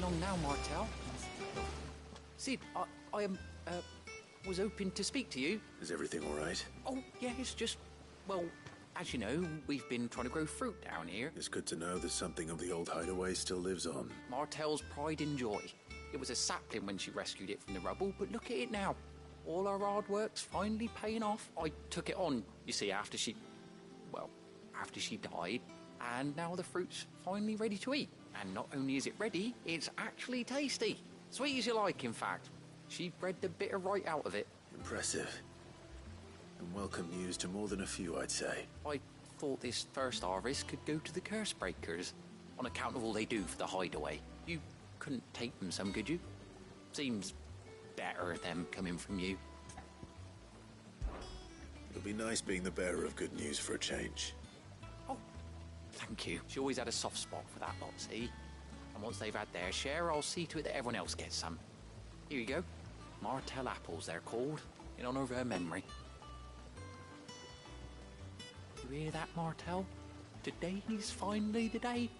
along now, Martel. Sid, I was hoping to speak to you. Is everything all right? Oh, yeah, it's just, well, as you know, we've been trying to grow fruit down here. It's good to know that something of the old hideaway still lives on. Martel's pride and joy. It was a sapling when she rescued it from the rubble, but look at it now. All our hard work's finally paying off. I took it on, you see, after she died, and now the fruit's finally ready to eat. And not only is it ready, it's actually tasty. Sweet as you like, in fact. She bred the bitter right out of it. Impressive. And welcome news to more than a few, I'd say. I thought this first harvest could go to the curse breakers, on account of all they do for the hideaway. You couldn't take them some, could you? Seems better them coming from you. It'll be nice being the bearer of good news for a change. Oh, thank you. She always had a soft spot for that lot, see? And once they've had their share, I'll see to it that everyone else gets some. Here you go. Martel apples, they're called, in honour of her memory. You hear that, Martel? Today's finally the day.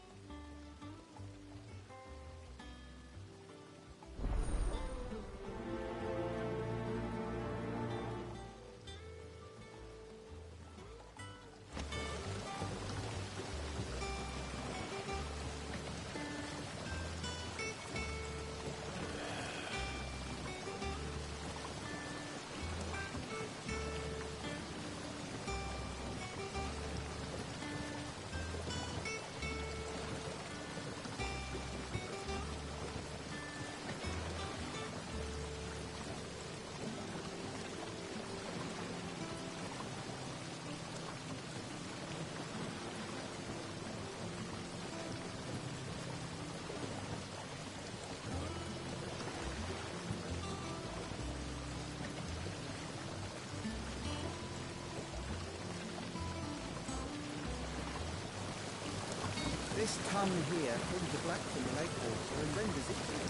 This tongue here pulls the black from the lake water and renders it clear.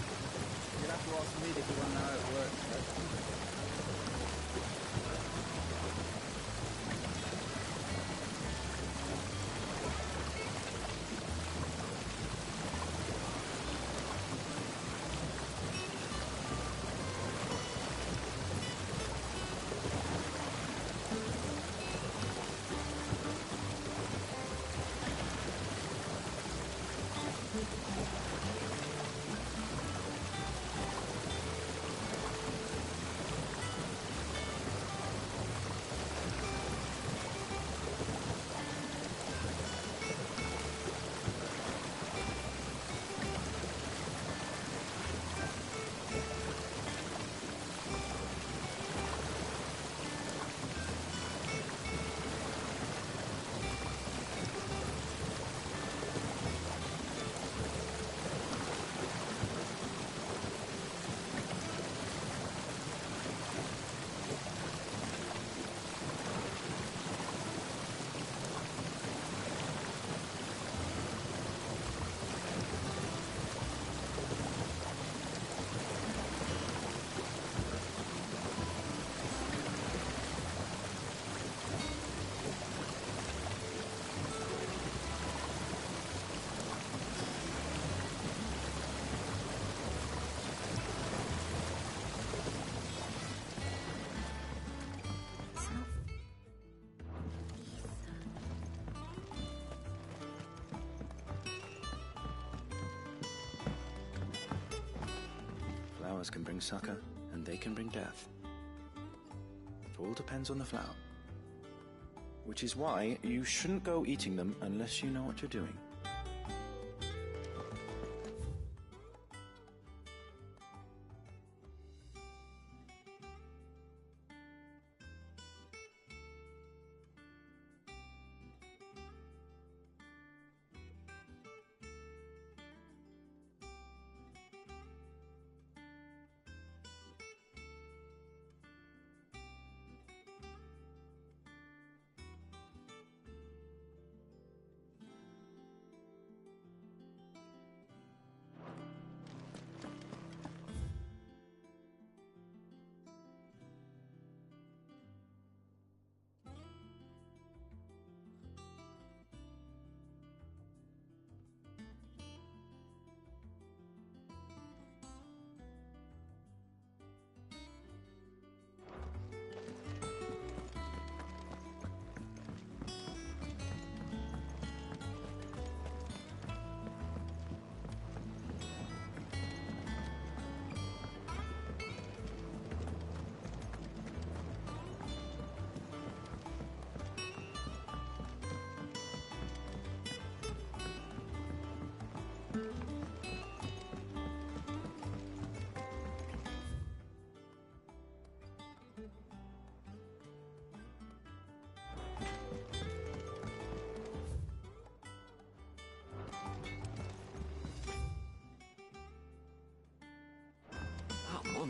You'll have to ask me if you want to know how it works, though. Flowers can bring succor, and they can bring death. It all depends on the flower. Which is why you shouldn't go eating them unless you know what you're doing.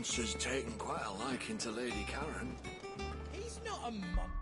monster's taken quite a liking to Lady Karen. He's not a monster.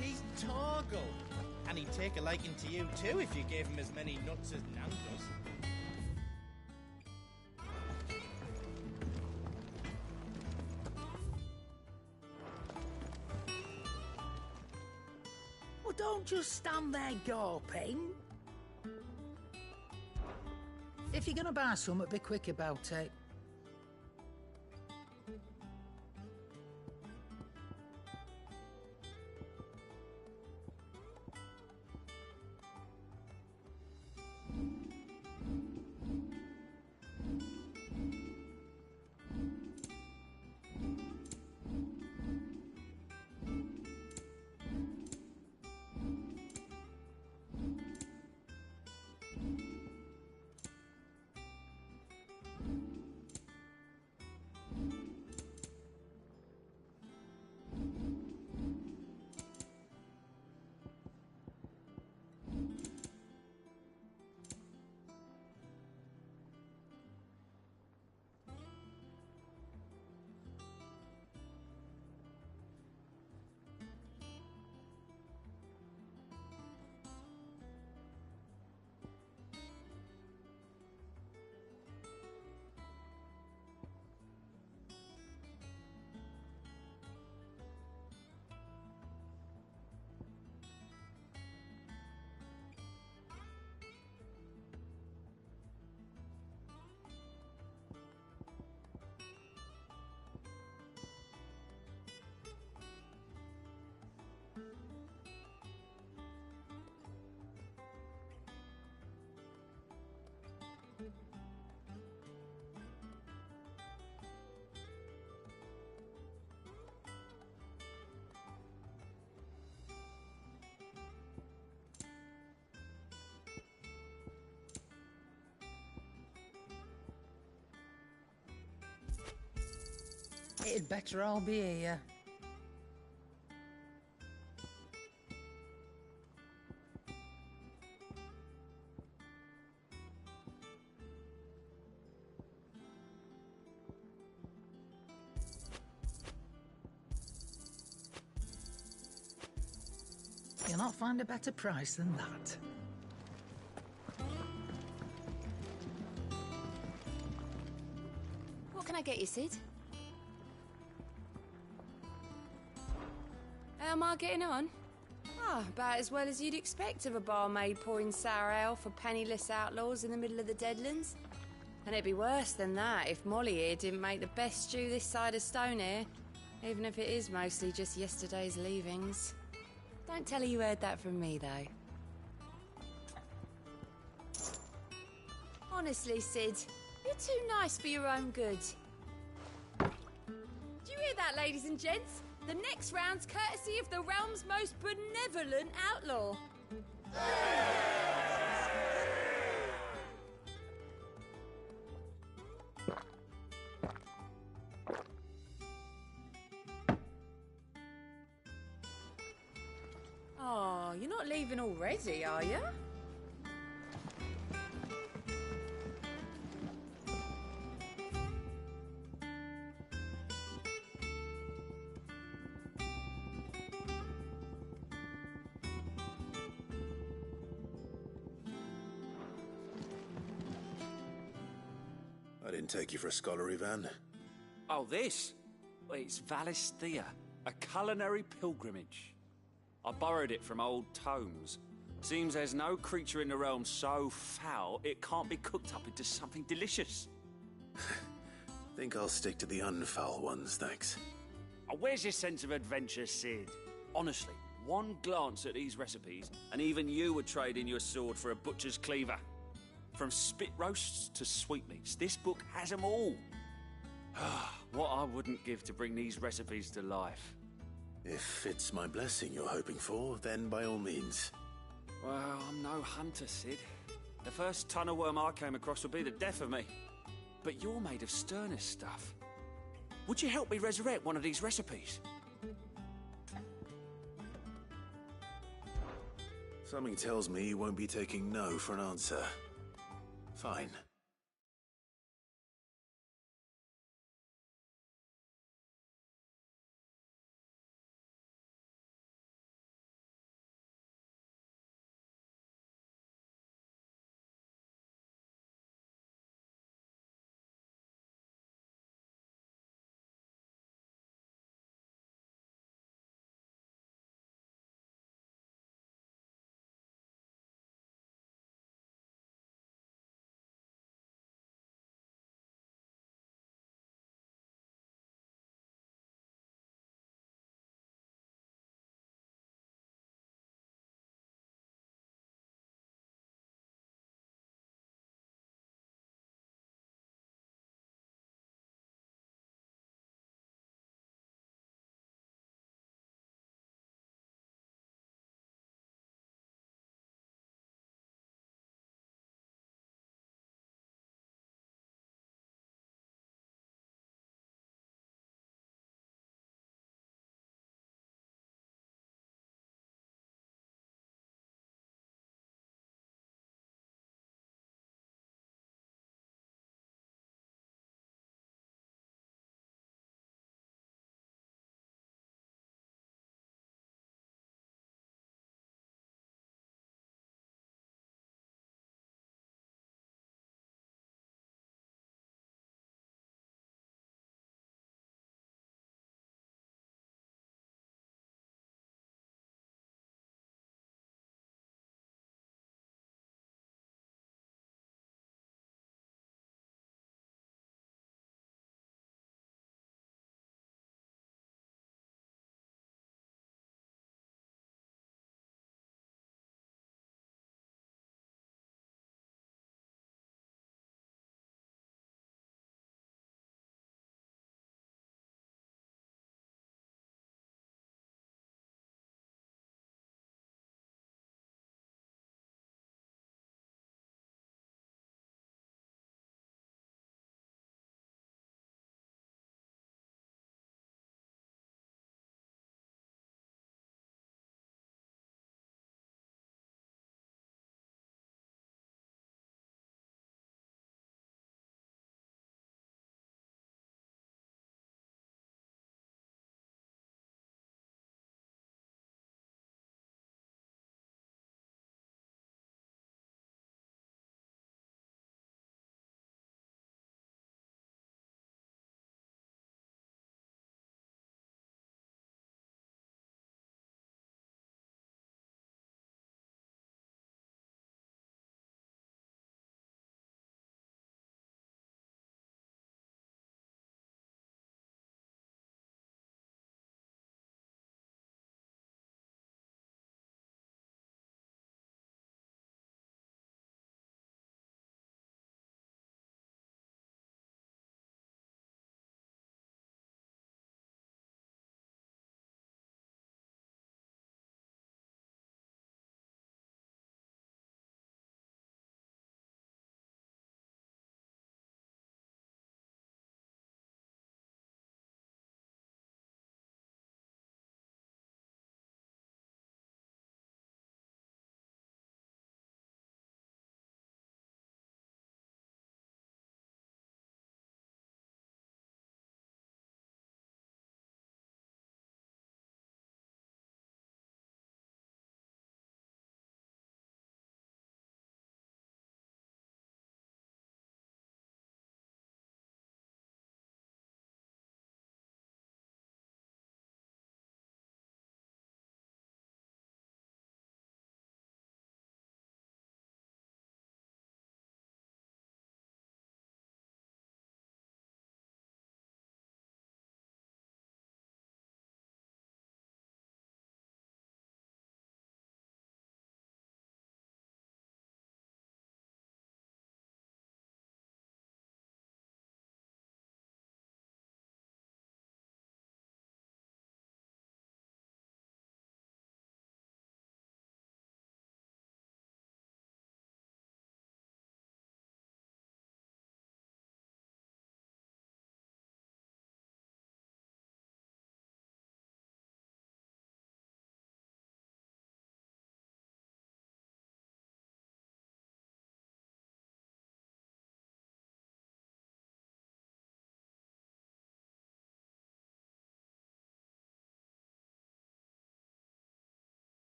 He's Torgal. And he'd take a liking to you too if you gave him as many nuts as Nan does. Well, don't just stand there gawping. If you're gonna buy something, be quick about it. It'd better all be here. You'll not find a better price than that. What can I get you, Sid? How am I getting on? Ah, about as well as you'd expect of a barmaid pouring sour ale for penniless outlaws in the middle of the Deadlands. And it'd be worse than that if Molly here didn't make the best stew this side of Stonehair, even if it is mostly just yesterday's leavings. Don't tell her you heard that from me, though. Honestly, Sid, you're too nice for your own good. Do you hear that, ladies and gents? The next round's courtesy of the realm's most benevolent outlaw. Oh, you're not leaving already, are you? I didn't take you for a scholarly van. Oh, this? Well, it's Valisthea, a culinary pilgrimage. I borrowed it from old tomes. Seems there's no creature in the realm so foul it can't be cooked up into something delicious. Think I'll stick to the unfoul ones, thanks. Oh, where's your sense of adventure, Sid? Honestly, one glance at these recipes, and even you would trade in your sword for a butcher's cleaver. From spit roasts to sweetmeats, this book has them all. What I wouldn't give to bring these recipes to life. If it's my blessing you're hoping for, then by all means. Well, I'm no hunter, Sid. The first ton of worm I came across would be the death of me. But you're made of sterner stuff. Would you help me resurrect one of these recipes? Something tells me you won't be taking no for an answer. Fine.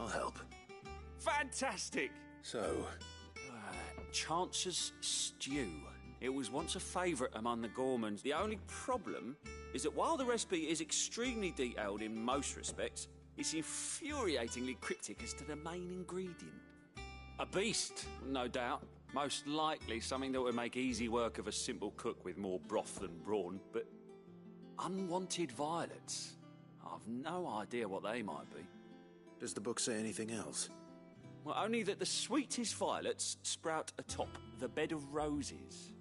I'll help. Fantastic! So, Chance's stew. It was once a favourite among the Gormans. The only problem is that while the recipe is extremely detailed in most respects, it's infuriatingly cryptic as to the main ingredient. A beast, no doubt. Most likely something that would make easy work of a simple cook with more broth than brawn, but unwanted violets. I've no idea what they might be. does the book say anything else? Well, only that the sweetest violets sprout atop the bed of roses.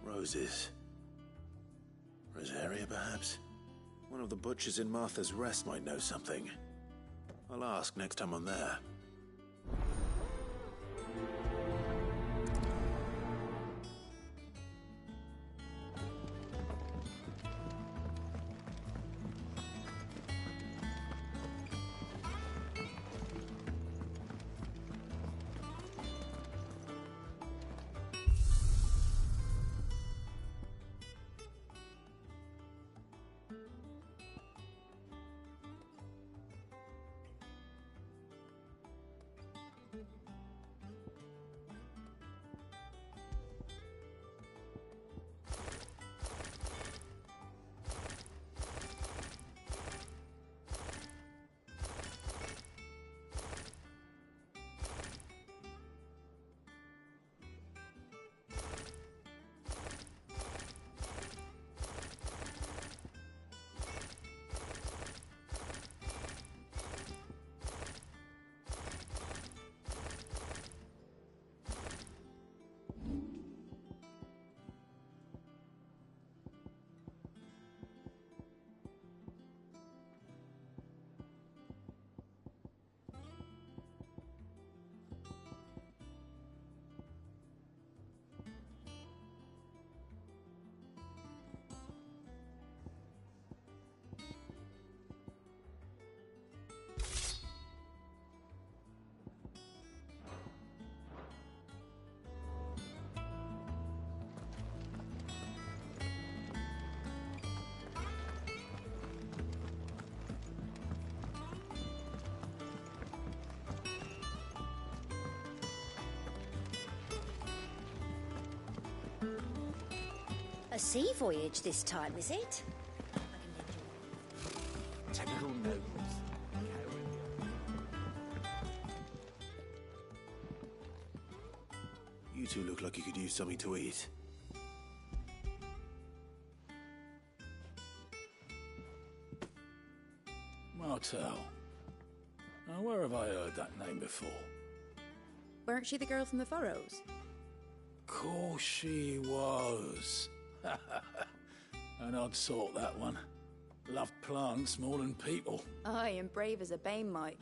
Roses. Rosaria, perhaps? One of the butchers in Martha's Rest might know something. I'll ask next time I'm there. A sea voyage this time, is it? Typical nobles. You two look like you could use something to eat. Martell. Now, where have I heard that name before? Weren't she the girl from the Furrows? Course she was. An odd sort, that one. Loved plants more than people. Aye, and brave as a bane might.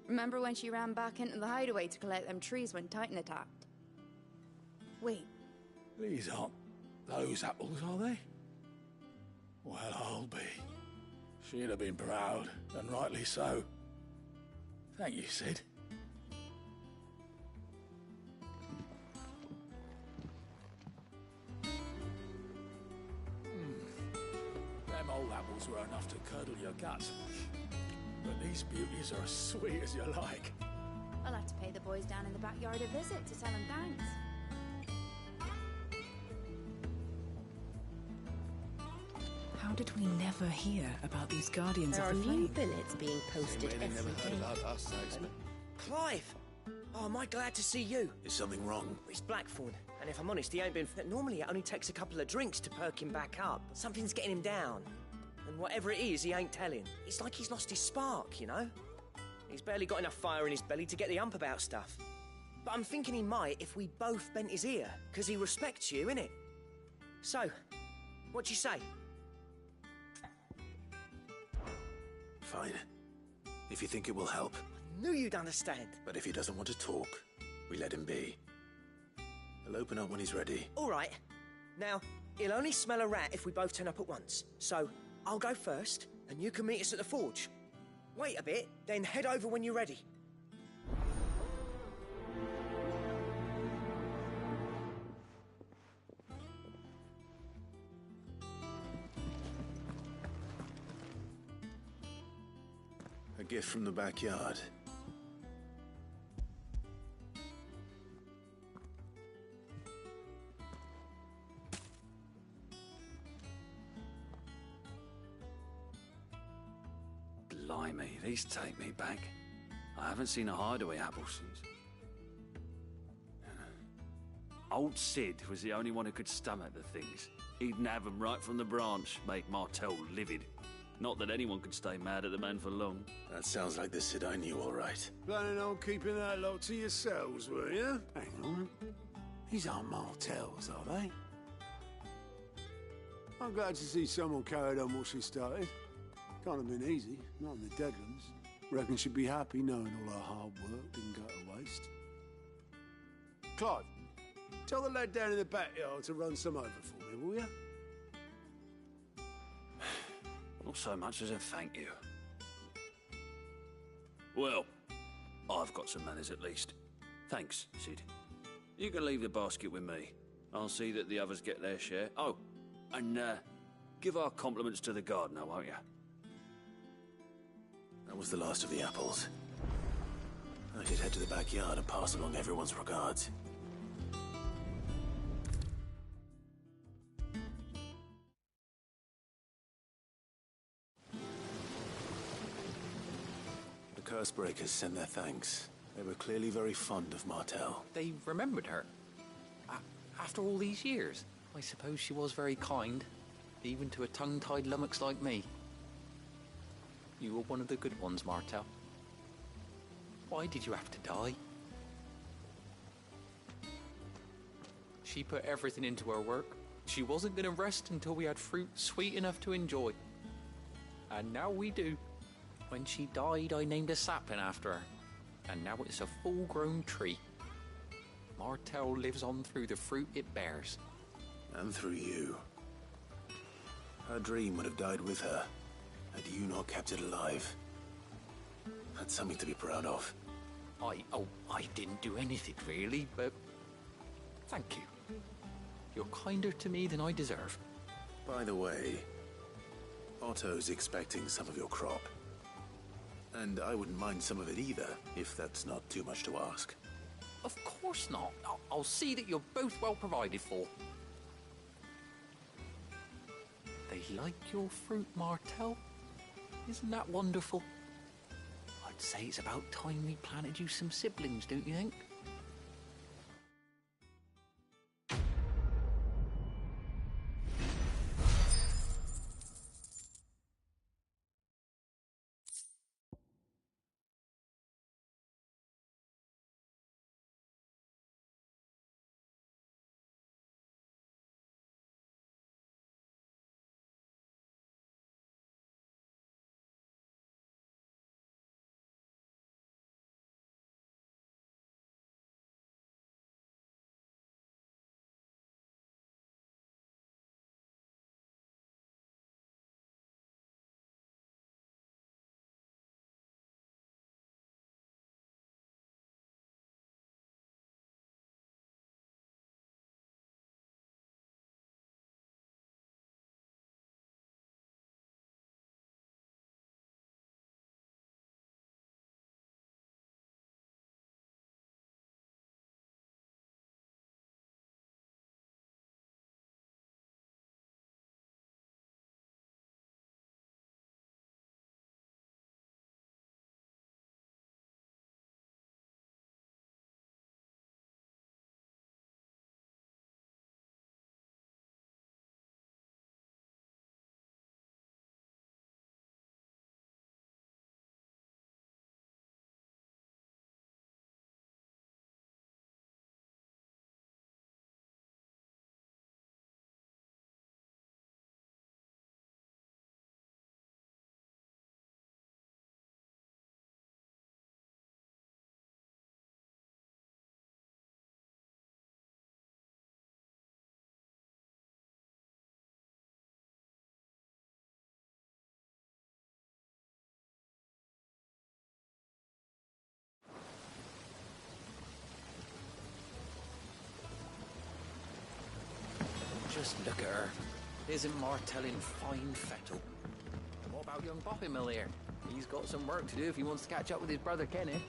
Remember when she ran back into the hideaway to collect them trees when Titan attacked? Wait. These aren't those apples, are they? Well, I'll be. She'd have been proud, and rightly so. Thank you, Sid. Them old apples were enough to curdle your guts. But these beauties are as sweet as you like. I'll have to pay the boys down in the backyard a visit to tell them thanks. How did we never hear about these Guardians There of are the new Flame? billets being posted every day. Clive! Oh, am I glad to see you? Is something wrong? It's Blackthorn, and if I'm honest, he ain't been... Normally it only takes a couple of drinks to perk him back up, but something's getting him down. And whatever it is, he ain't telling. It's like he's lost his spark, you know? He's barely got enough fire in his belly to get the ump about stuff. But I'm thinking he might if we both bent his ear, because he respects you, innit? So, what do you say? Fine. If you think it will help. I knew you'd understand. But if he doesn't want to talk, we let him be. He'll open up when he's ready. All right. Now, he'll only smell a rat if we both turn up at once. So, I'll go first, and you can meet us at the forge. Wait a bit, then head over when you're ready. A gift from the backyard. Blimey, these take me back. I haven't seen a hideaway apple since. Old Sid was the only one who could stomach the things. He'd nab them right from the branch, make Martel livid. Not that anyone could stay mad at the man for long. That sounds like the Sid I knew, all right. Planning on keeping that lot to yourselves, were you? Hang on. These aren't Martels, are they? I'm glad to see someone carried on what she started. Can't have been easy, not in the Deadlands. Reckon she'd be happy knowing all her hard work didn't go to waste. Clive, tell the lad down in the backyard to run some over for me, will you? Not so much as a thank you. Well, I've got some manners at least. Thanks, Sid. You can leave the basket with me. I'll see that the others get their share. Oh, and give our compliments to the gardener, won't you? That was the last of the apples. I should head to the backyard and pass along everyone's regards. The Cursebreakers send their thanks. They were clearly very fond of Martel. They remembered her. After all these years, I suppose she was very kind, even to a tongue-tied lummox like me. You were one of the good ones, Martel. Why did you have to die? She put everything into her work. She wasn't going to rest until we had fruit sweet enough to enjoy. And now we do. When she died, I named a sapling after her. And now it's a full-grown tree. Martel lives on through the fruit it bears. And through you. Her dream would have died with her, had you not kept it alive. That's something to be proud of. I didn't do anything really, but thank you. You're kinder to me than I deserve. By the way, Otto's expecting some of your crop. And I wouldn't mind some of it either, if that's not too much to ask. Of course not. I'll see that you're both well provided for. They like your fruit, Martel. Isn't that wonderful? I'd say it's about time we planted you some siblings, don't you think? Just look at her. Isn't Martel in fine fettle? And what about young Boppy Mill here? He's got some work to do if he wants to catch up with his brother Kenneth.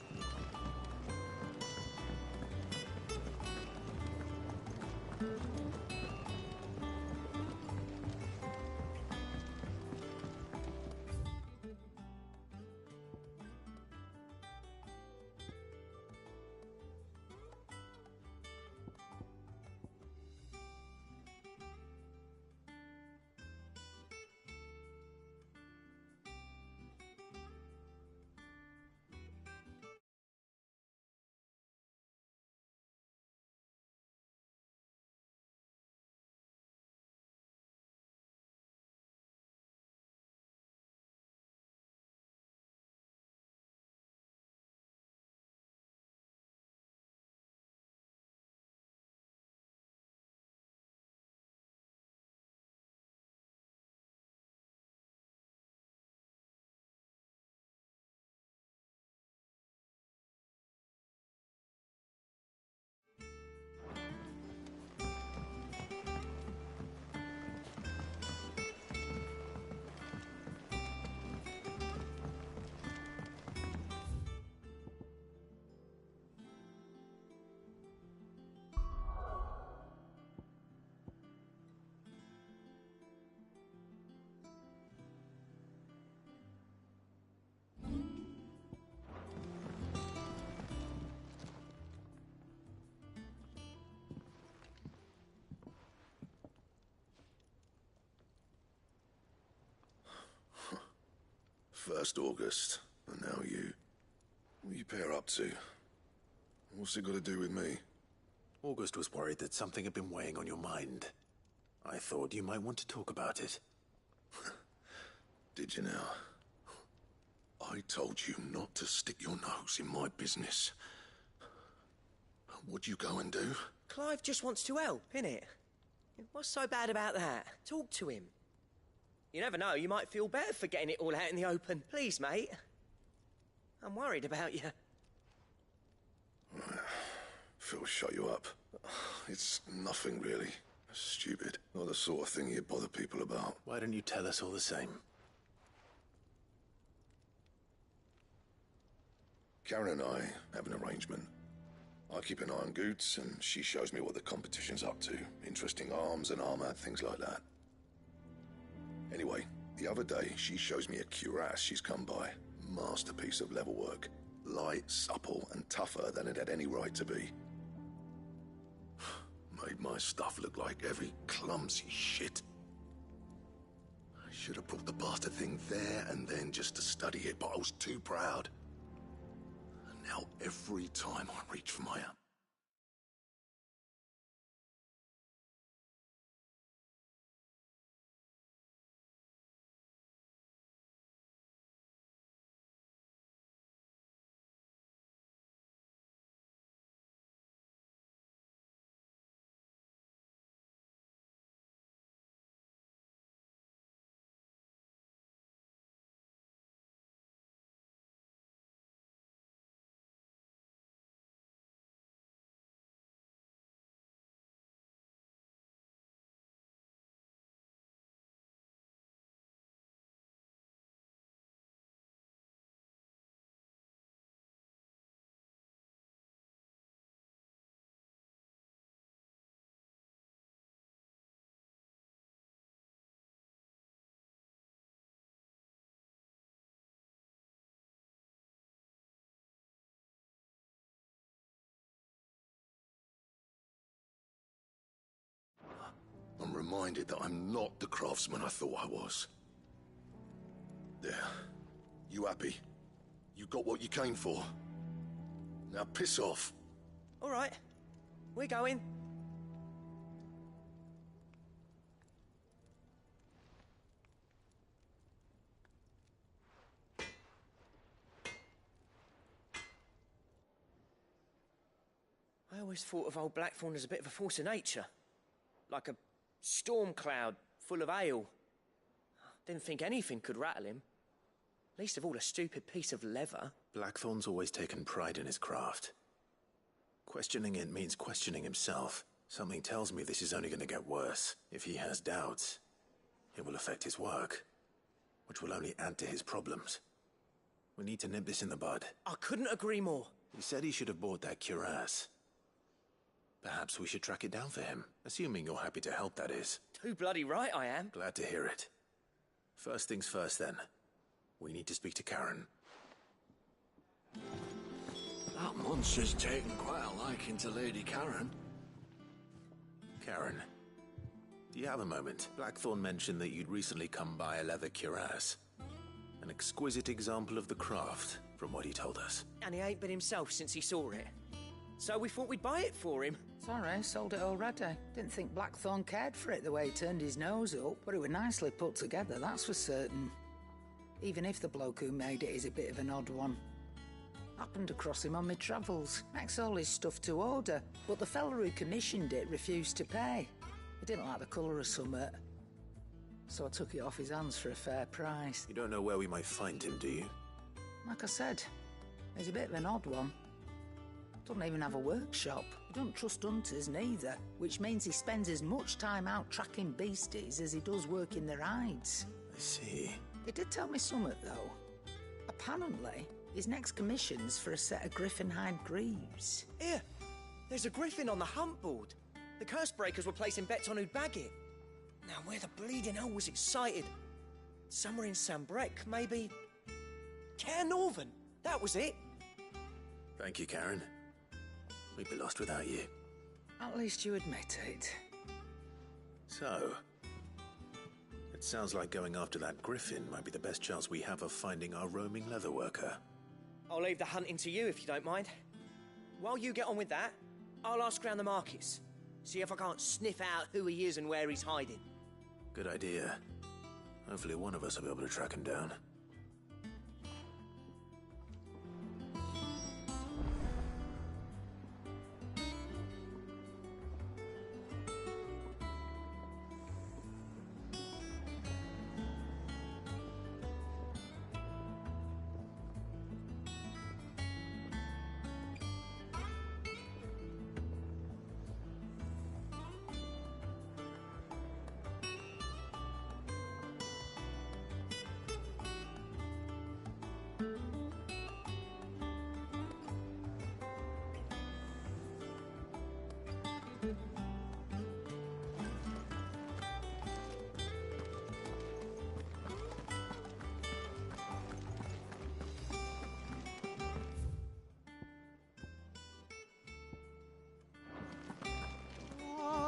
First August, and now you. What are you pair up to? What's it got to do with me? August was worried that something had been weighing on your mind. I thought you might want to talk about it. Did you now? I told you not to stick your nose in my business. What'd you go and do? Clive just wants to help, innit? What's so bad about that? Talk to him. You never know, you might feel better for getting it all out in the open. Please, mate. I'm worried about you. Phil shut you up. It's nothing really. Stupid. Not the sort of thing you bother people about. Why don't you tell us all the same? Karen and I have an arrangement. I keep an eye on Goots, and she shows me what the competition's up to. Interesting arms and armor, things like that. Anyway, the other day, she shows me a cuirass she's come by. Masterpiece of level work. Light, supple, and tougher than it had any right to be. Made my stuff look like heavy, clumsy shit. I should have brought the bastard thing there and then just to study it, but I was too proud. And now every time I reach for my arm. I'm reminded that I'm not the craftsman I thought I was. There. You happy? You got what you came for? Now piss off. All right. We're going. I always thought of old Blackthorn as a bit of a force of nature. Like a storm cloud full of hail. Didn't think anything could rattle him. Least of all a stupid piece of leather. Blackthorn's always taken pride in his craft. Questioning it means questioning himself. Something tells me this is only going to get worse. If he has doubts, it will affect his work, which will only add to his problems. We need to nip this in the bud. I couldn't agree more. He said he should have bought that cuirass. Perhaps we should track it down for him, assuming you're happy to help, that is. Too bloody right I am. Glad to hear it. First things first, then. We need to speak to Karen. That monster's taken quite a liking to Lady Karen. Karen, do you have a moment? Blackthorn mentioned that you'd recently come by a leather cuirass. An exquisite example of the craft, from what he told us. And he ain't been himself since he saw it. So we thought we'd buy it for him. Sorry, sold it already. Didn't think Blackthorn cared for it the way he turned his nose up, but it was nicely put together, that's for certain. Even if the bloke who made it is a bit of an odd one. Happened across him on my travels. Makes all his stuff to order, but the fella who commissioned it refused to pay. He didn't like the colour of summit, so I took it off his hands for a fair price. You don't know where we might find him, do you? Like I said, he's a bit of an odd one. Doesn't even have a workshop. He don't trust hunters neither, which means he spends as much time out tracking beasties as he does working their hides. I see. He did tell me something, though. Apparently, his next commission's for a set of griffin hide greaves. Here, there's a griffin on the hunt board. The curse breakers were placing bets on who'd bag it. Now, where the bleeding hell was it sighted? Somewhere in Sambrec, maybe... Care Northern, that was it. Thank you, Karen. We'd be lost without you. At least you admit it. So, Sounds like going after that griffin might be the best chance we have of finding our roaming leatherworker. I'll leave the hunting to you if you don't mind. While you get on with that, I'll ask around the markets. See if I can't sniff out who he is and where he's hiding. Good idea. Hopefully one of us will be able to track him down.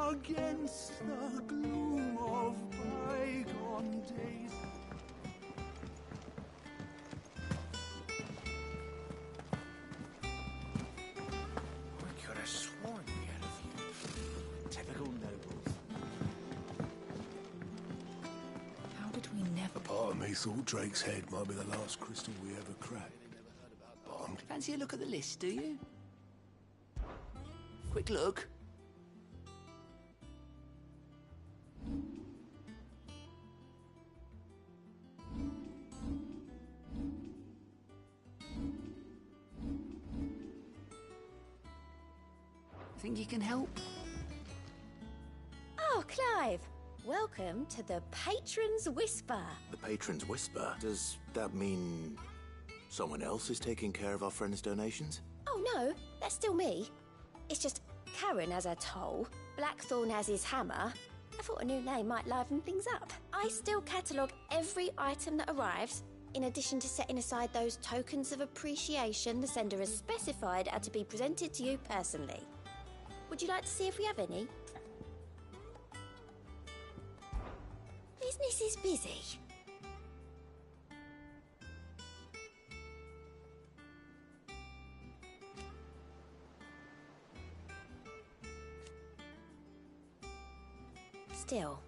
Against the gloom of bygone days. I could have sworn we had a few. Typical nobles. How did we never... A part of me thought Drake's head might be the last crystal we ever cracked. Fancy a look at the list, do you? Quick look. Think you can help? Oh, Clive. Welcome to the Patron's Whisper. The Patron's Whisper? Does that mean someone else is taking care of our friend's donations? Oh, no. That's still me. It's just Karen has her toll, Blackthorn has his hammer. I thought a new name might liven things up. I still catalogue every item that arrives, in addition to setting aside those tokens of appreciation the sender has specified are to be presented to you personally. Would you like to see if we have any? Business is busy. Still.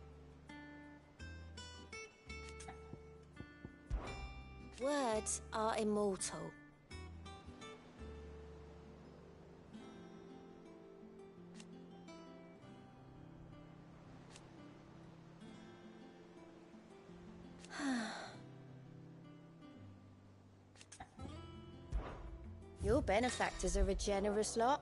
Words are immortal. Your benefactors are a generous lot.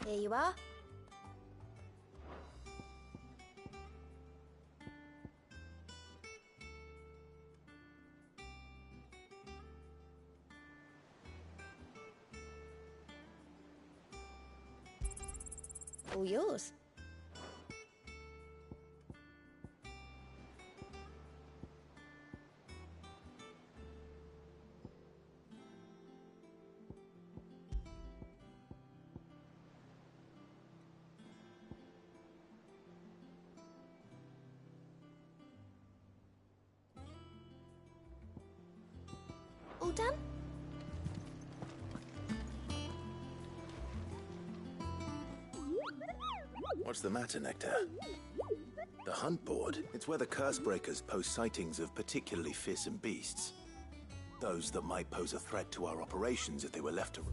Here you are. All yours. All done? What's the matter, Nectar? The hunt board? It's where the curse breakers post sightings of particularly fearsome beasts. Those that might pose a threat to our operations if they were left to...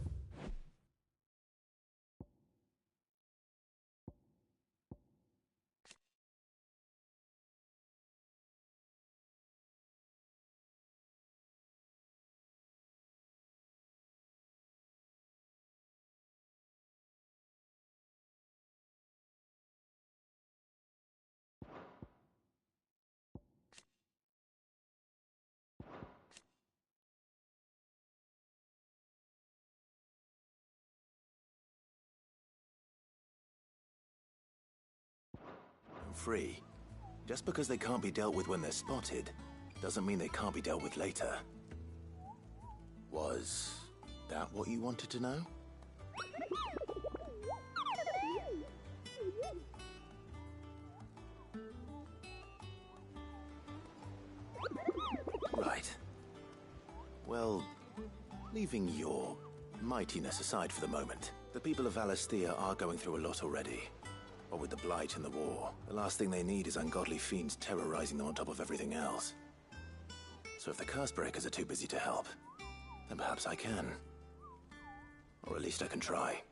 and free. Just because they can't be dealt with when they're spotted, doesn't mean they can't be dealt with later. Was that what you wanted to know? Right. Well, leaving your mightiness aside for the moment, the people of Valisthea are going through a lot already. What with the Blight and the war, the last thing they need is ungodly fiends terrorizing them on top of everything else. So if the Cursebreakers are too busy to help, then perhaps I can. Or at least I can try.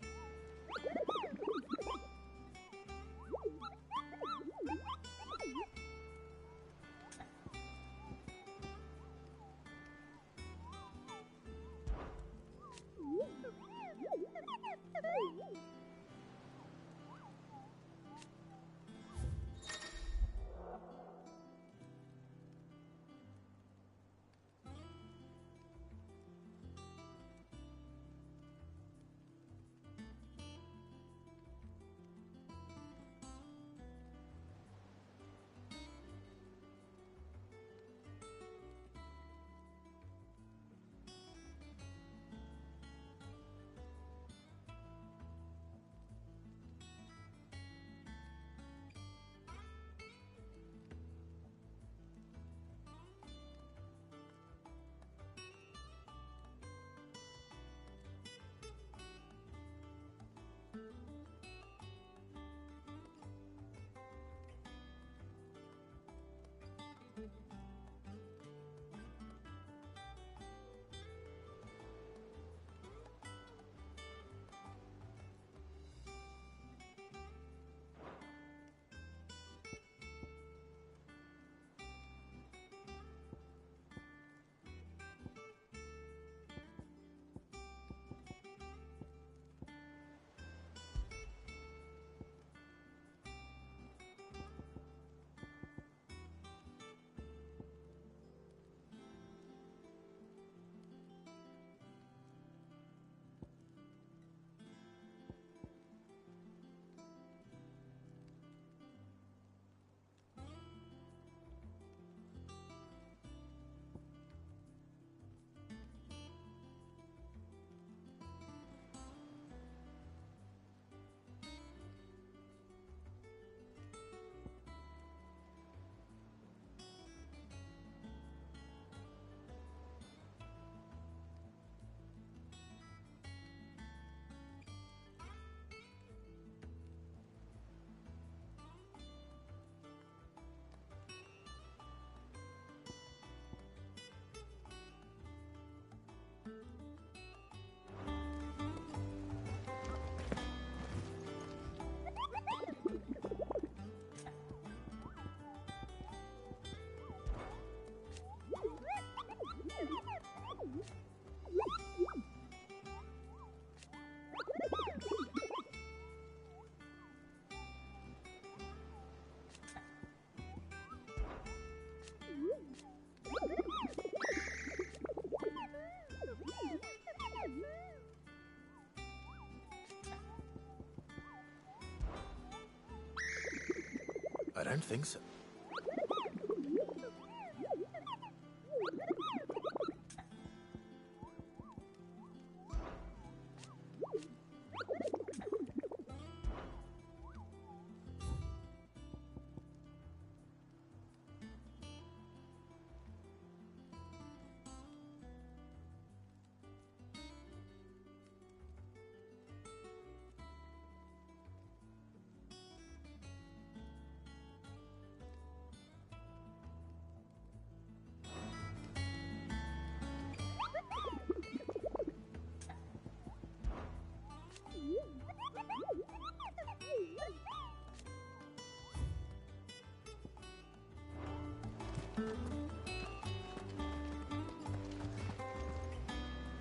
I don't think so.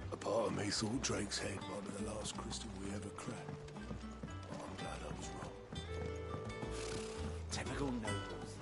A part of me thought Drake's head might be the last crystal we ever cracked. I'm glad I was wrong. Typical nobles.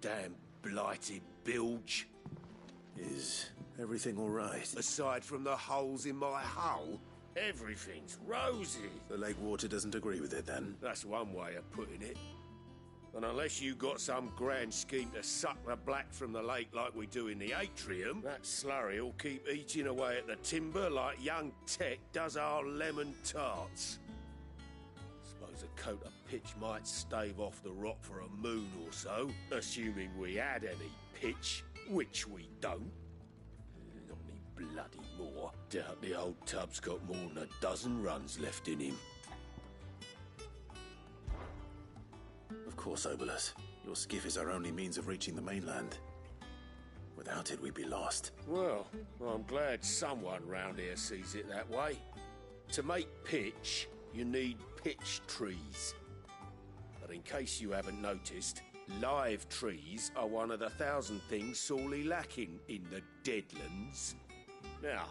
Damn blighted bilge. Is everything all right? Aside from the holes in my hull, everything's rosy. The lake water doesn't agree with it, then? That's one way of putting it. And unless you got some grand scheme to suck the black from the lake like we do in the atrium, that slurry will keep eating away at the timber like young Tech does our lemon tarts. Suppose a coat of pitch might stave off the rot for a moon or so, assuming we had any pitch, which we don't. Not any bloody more. Doubt the old tub's got more than a dozen runs left in him. Of course, Obolus. Your skiff is our only means of reaching the mainland. Without it, we'd be lost. Well, I'm glad someone round here sees it that way. To make pitch, you need pitch trees. But in case you haven't noticed, live trees are one of the 1,000 things sorely lacking in the Deadlands. Now,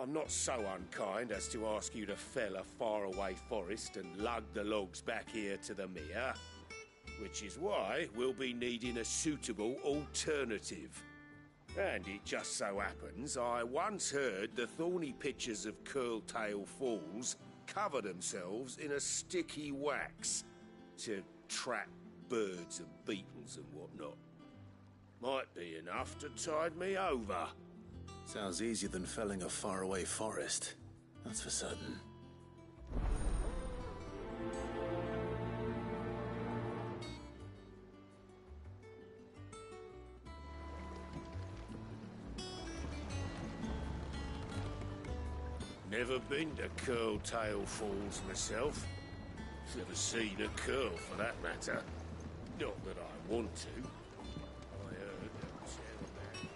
I'm not so unkind as to ask you to fell a faraway forest and lug the logs back here to the mere, which is why we'll be needing a suitable alternative. And it just so happens I once heard the thorny pitchers of Curltail Falls cover themselves in a sticky wax to trap birds and beetles and whatnot. Might be enough to tide me over. Sounds easier than felling a faraway forest. That's for certain. Never been to Curltail Falls myself. Never seen a curl for that matter. Not that I want to. I heard them tell about.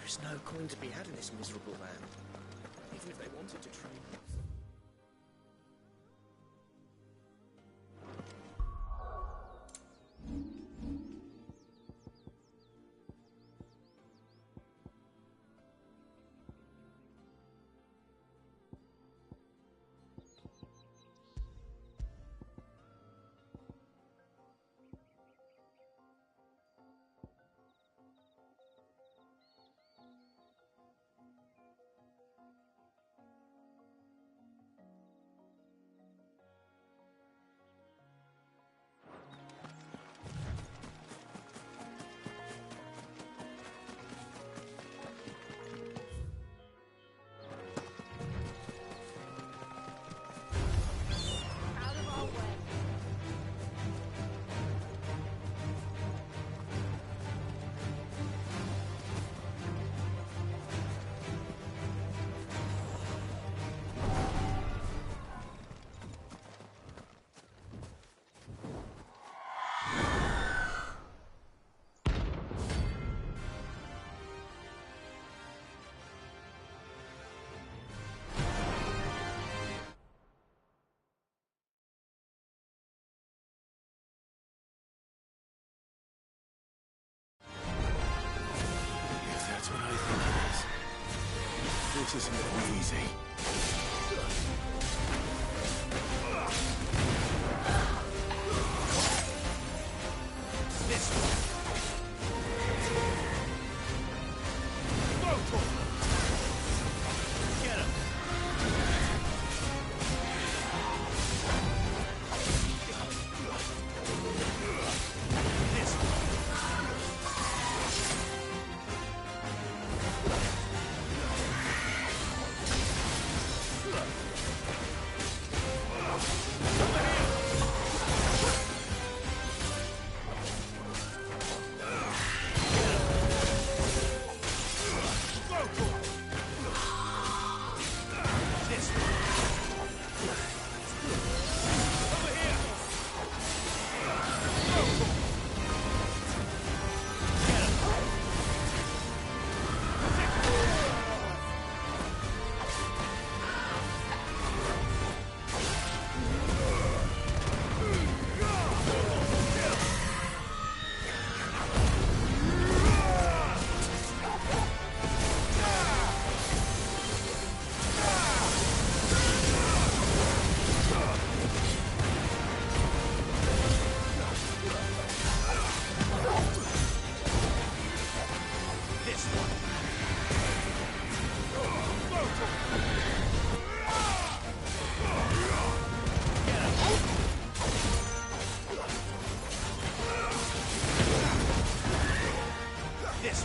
There's no coin to be had in this miserable land, even if they wanted to trade. This isn't gonna be easy. This one. Get him. This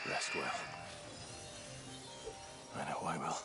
Rest well. I know I will.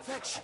Fetch!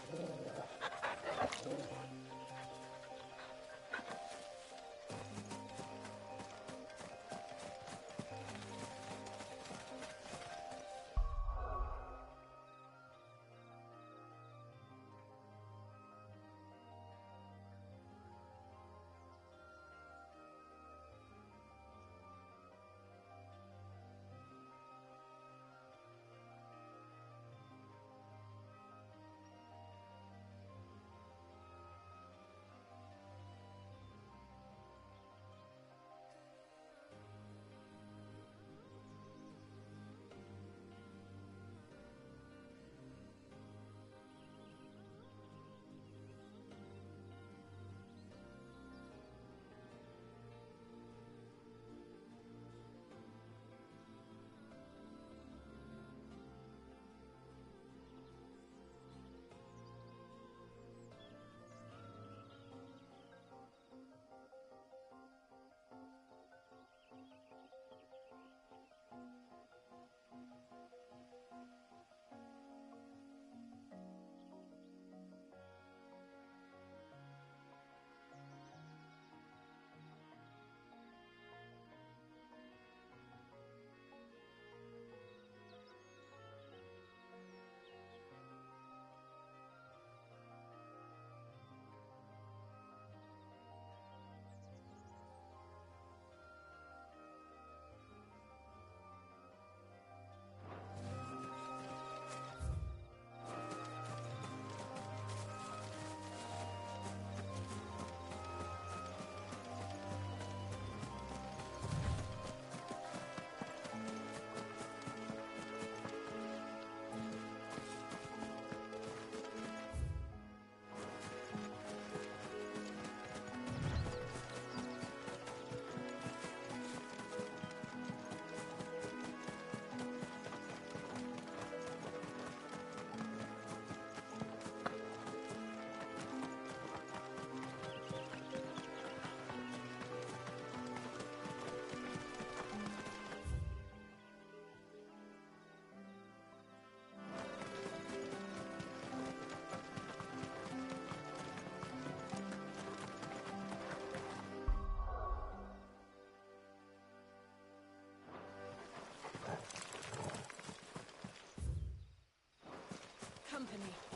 company.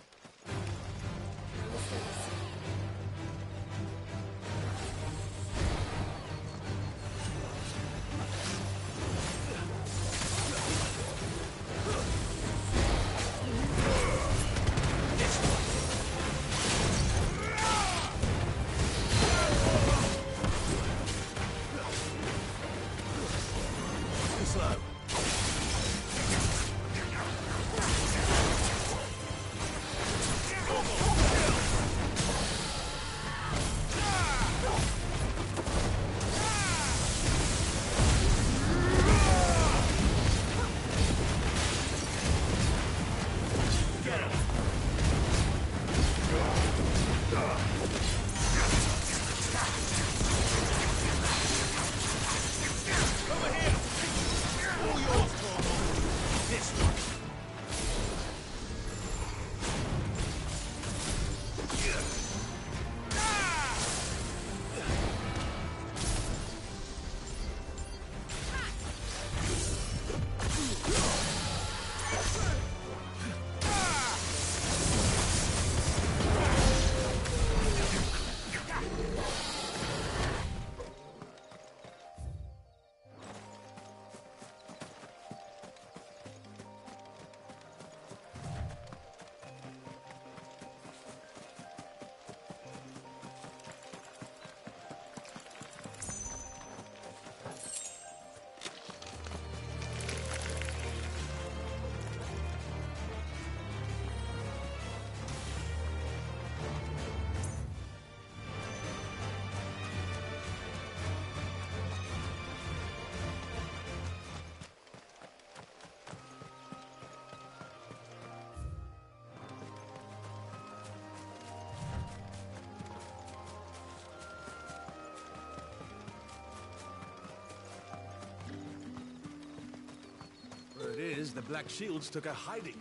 Word is, the Black Shields took a hiding.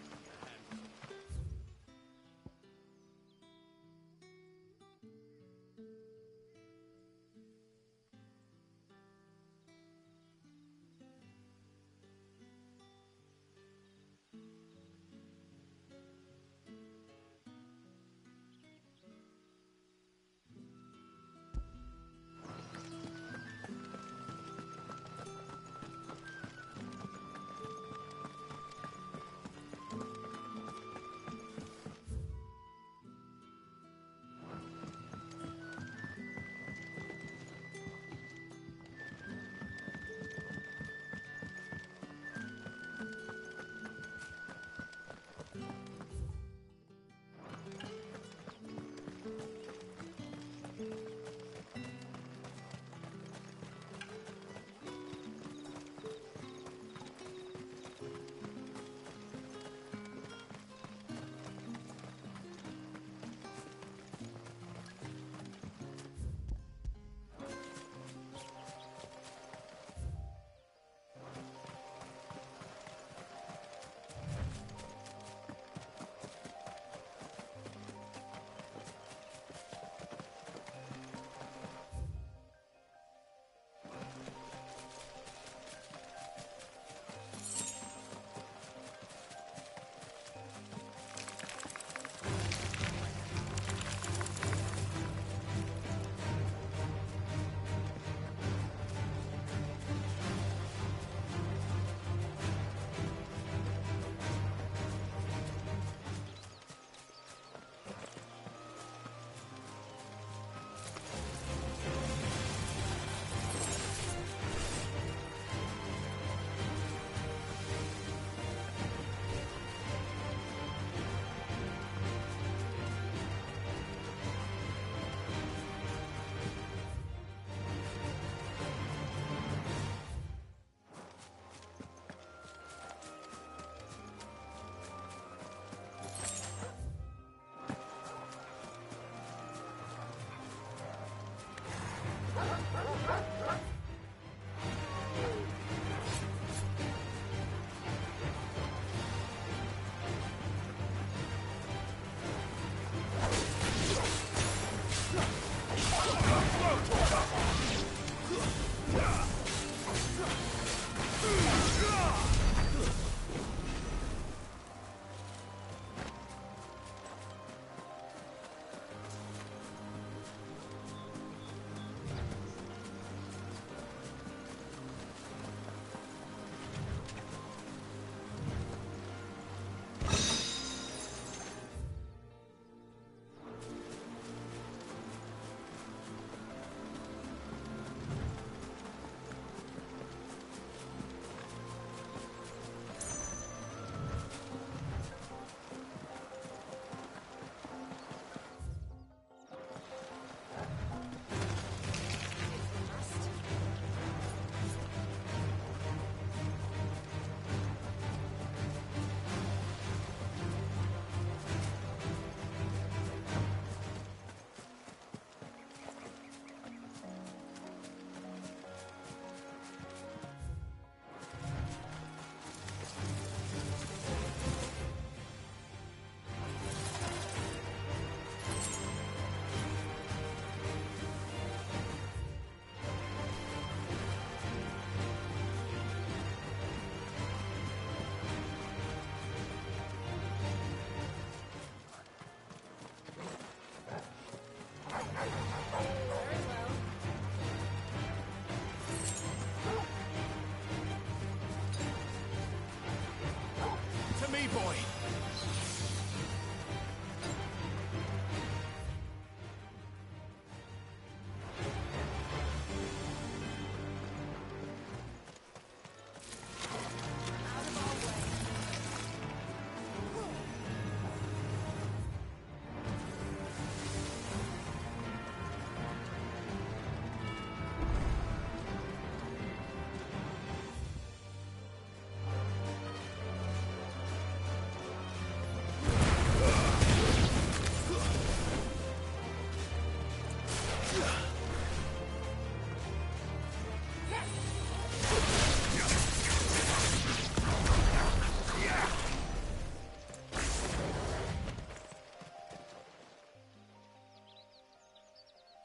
me, boy.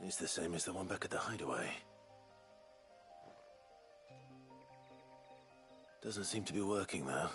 It's the same as the one back at the hideaway. Doesn't seem to be working, though.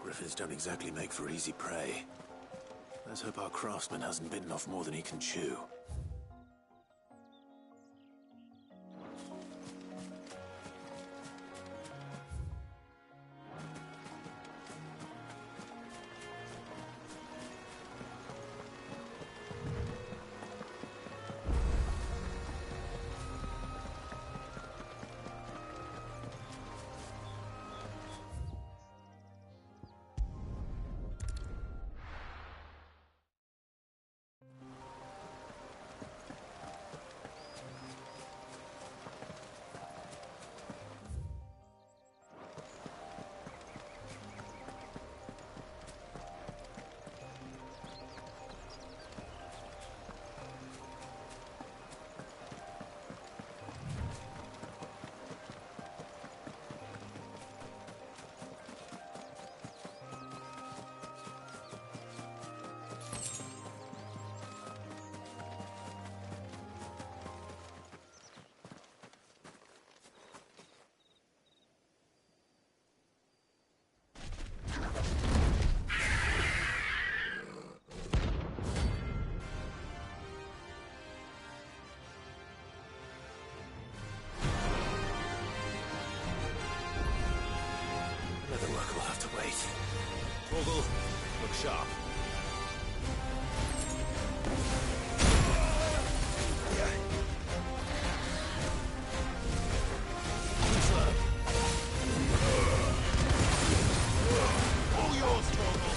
Griffins don't exactly make for easy prey. Let's hope our craftsman hasn't bitten off more than he can chew. Another work will have to wait. Torgal, look sharp. All yours, Torgal.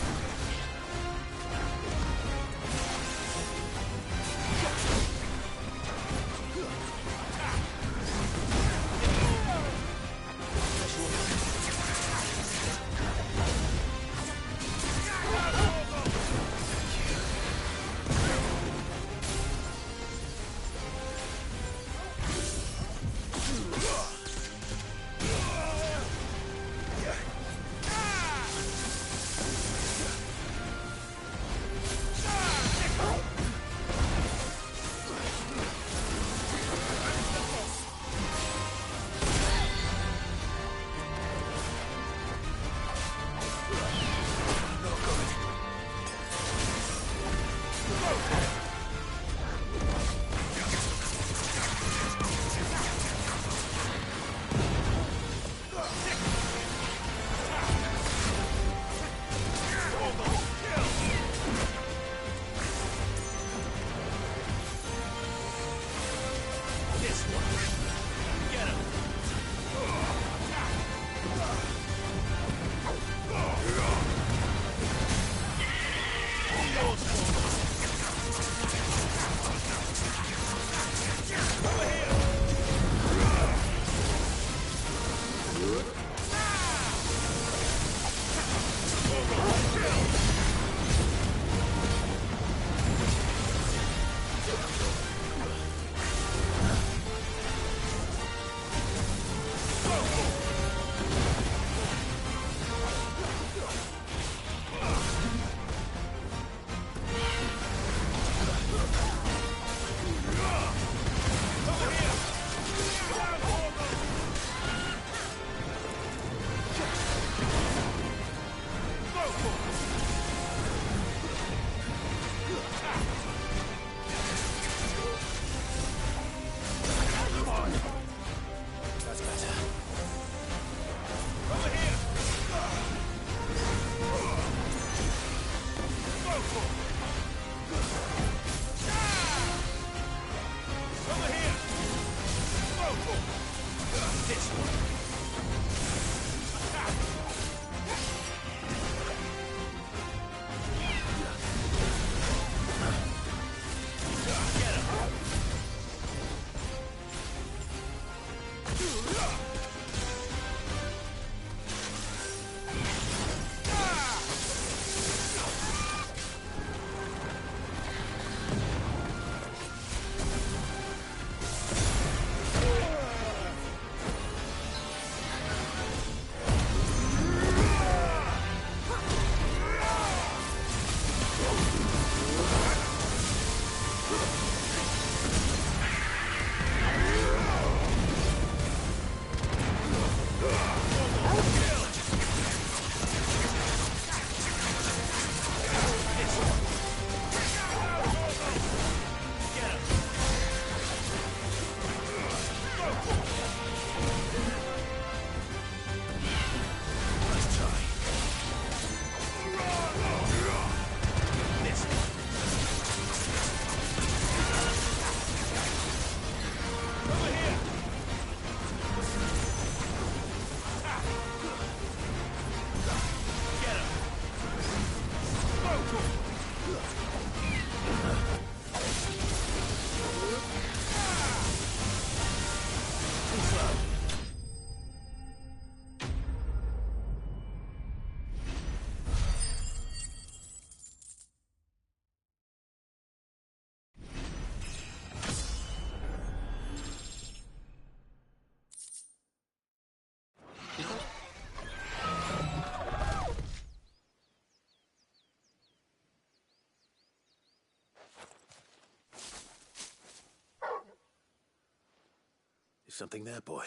Something there, boy.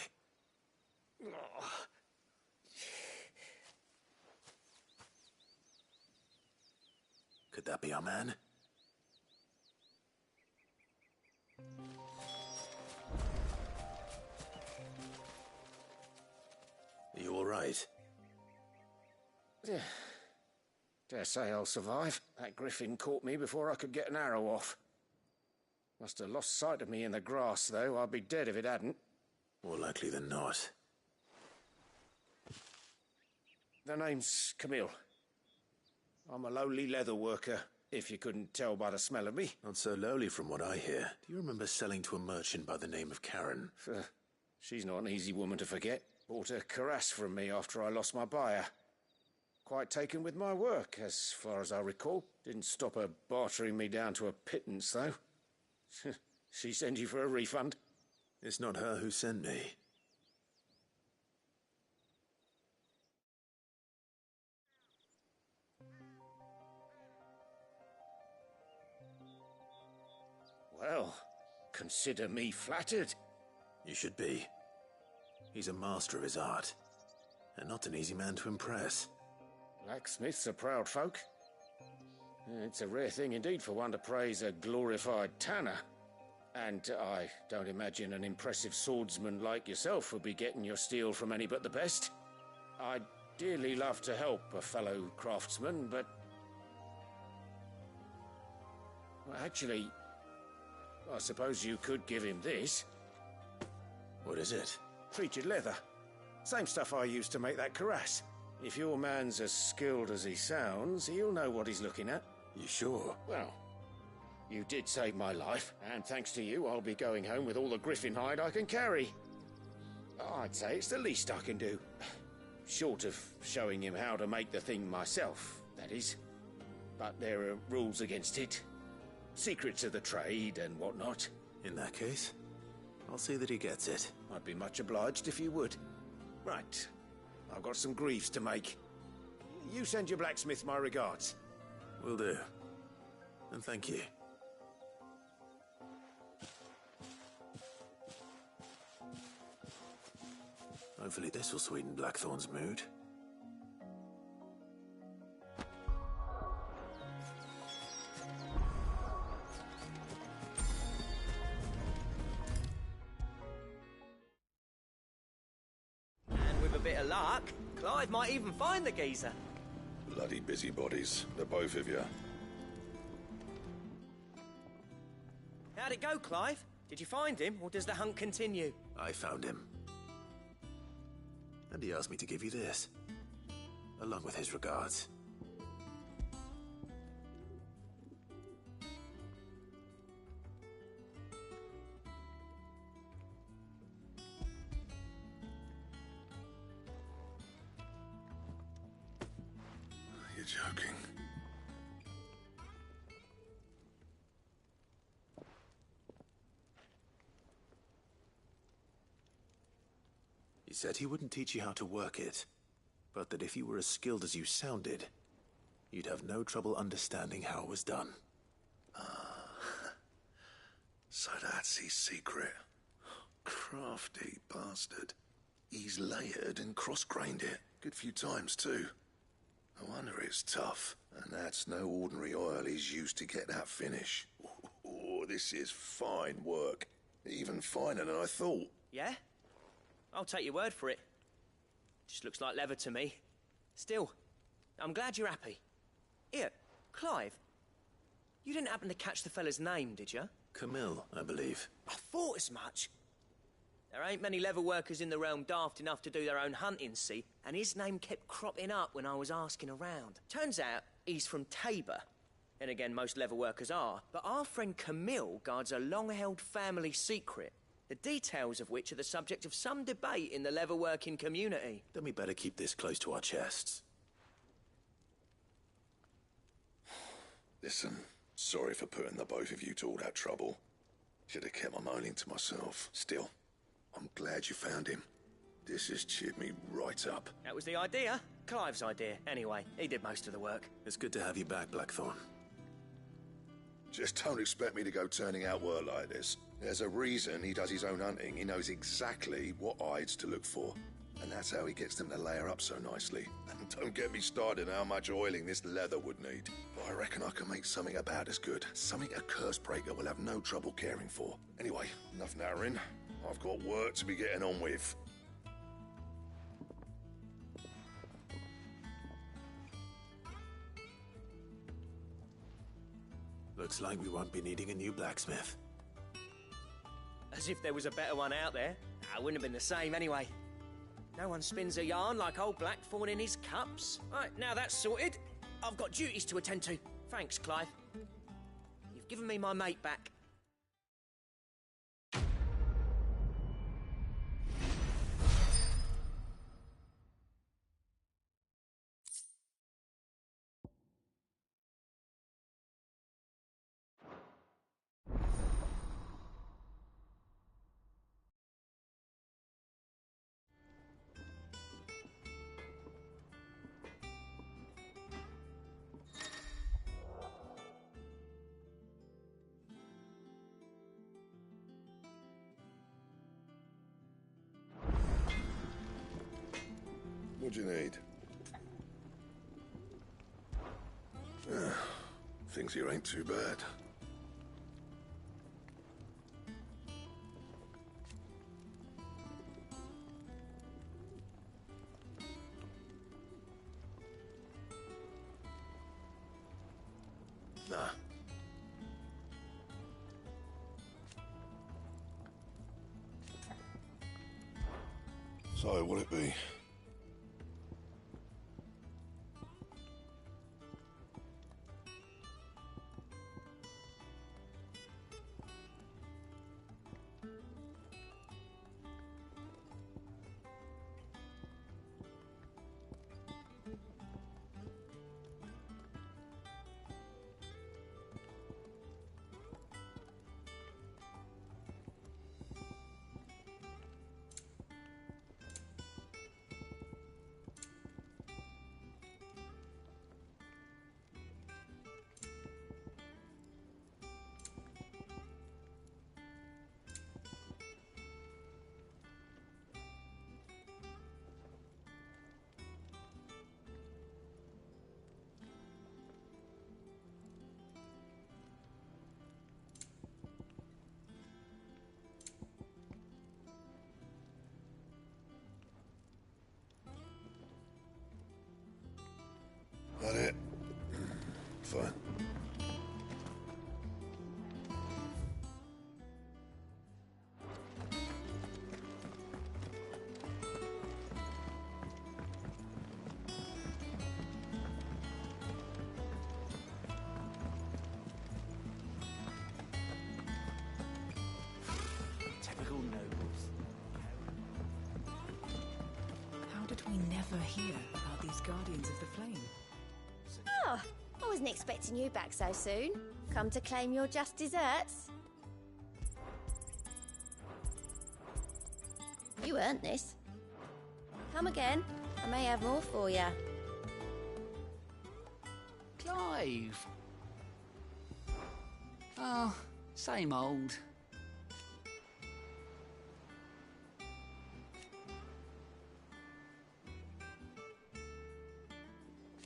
Could that be our man? Are you all right? Dare say I'll survive. That griffin caught me before I could get an arrow off. Must have lost sight of me in the grass, though. I'd be dead if it hadn't. More likely than not. The name's Camille. I'm a lowly leather worker, if you couldn't tell by the smell of me. Not so lowly from what I hear. Do you remember selling to a merchant by the name of Karen? She's not an easy woman to forget. Bought a cuirass from me after I lost my buyer. Quite taken with my work, as far as I recall. Didn't stop her bartering me down to a pittance, though. She send you for a refund? It's not her who sent me. Well, consider me flattered. You should be. He's a master of his art, and not an easy man to impress. Blacksmiths are proud folk. It's a rare thing indeed for one to praise a glorified tanner. And I don't imagine an impressive swordsman like yourself would be getting your steel from any but the best. I'd dearly love to help a fellow craftsman, but... Well, actually, I suppose you could give him this. What is it? Treated leather. Same stuff I used to make that cuirass. If your man's as skilled as he sounds, he'll know what he's looking at. You sure? Well, you did save my life, and thanks to you, I'll be going home with all the griffin hide I can carry. I'd say it's the least I can do. Short of showing him how to make the thing myself, that is. But there are rules against it. Secrets of the trade and whatnot. In that case, I'll see that he gets it. I'd be much obliged if you would. Right. I've got some greaves to make. You send your blacksmith my regards. Will do. And thank you. Hopefully this will sweeten Blackthorn's mood. And with a bit of luck, Clive might even find the geezer. Bloody busybodies, the both of you. How'd it go, Clive? Did you find him, or does the hunt continue? I found him. And he asked me to give you this, along with his regards. You're joking. He said he wouldn't teach you how to work it, but that if you were as skilled as you sounded, you'd have no trouble understanding how it was done. So that's his secret. Crafty bastard. He's layered and cross-grained it. Good few times, too. No wonder it's tough. And that's no ordinary oil he's used to get that finish. Oh, this is fine work. Even finer than I thought. Yeah? I'll take your word for it. Just looks like leather to me. Still, I'm glad you're happy. Here, Clive. You didn't happen to catch the fella's name, did you? Camille, I believe. I thought as much. There ain't many leather workers in the realm daft enough to do their own hunting, see? And his name kept cropping up when I was asking around. Turns out he's from Tabor. And again, most leather workers are. But our friend Camille guards a long-held family secret, the details of which are the subject of some debate in the leather-working community. Then we better keep this close to our chests. Listen, sorry for putting the both of you to all that trouble. Should have kept my moaning to myself. Still, I'm glad you found him. This has cheered me right up. That was the idea. Clive's idea, anyway. He did most of the work. It's good to have you back, Blackthorn. Just don't expect me to go turning out work like this. There's a reason he does his own hunting. He knows exactly what hides to look for. And that's how he gets them to layer up so nicely. And don't get me started on how much oiling this leather would need. But I reckon I can make something about as good. Something a curse breaker will have no trouble caring for. Anyway, enough nattering. I've got work to be getting on with. Looks like we won't be needing a new blacksmith. As if there was a better one out there. Nah, wouldn't have been the same anyway. No one spins a yarn like old Blackthorn in his cups. Right, now that's sorted. I've got duties to attend to. Thanks, Clive. You've given me my mate back. What do you need? Things here ain't too bad. Nah. So, what'll it be? That it? Fine. Typical nobles. How did we never hear about these Guardians of the Flame? Oh, I wasn't expecting you back so soon. Come to claim your just desserts? You earned this. Come again. I may have more for you. Clive! Oh, same old.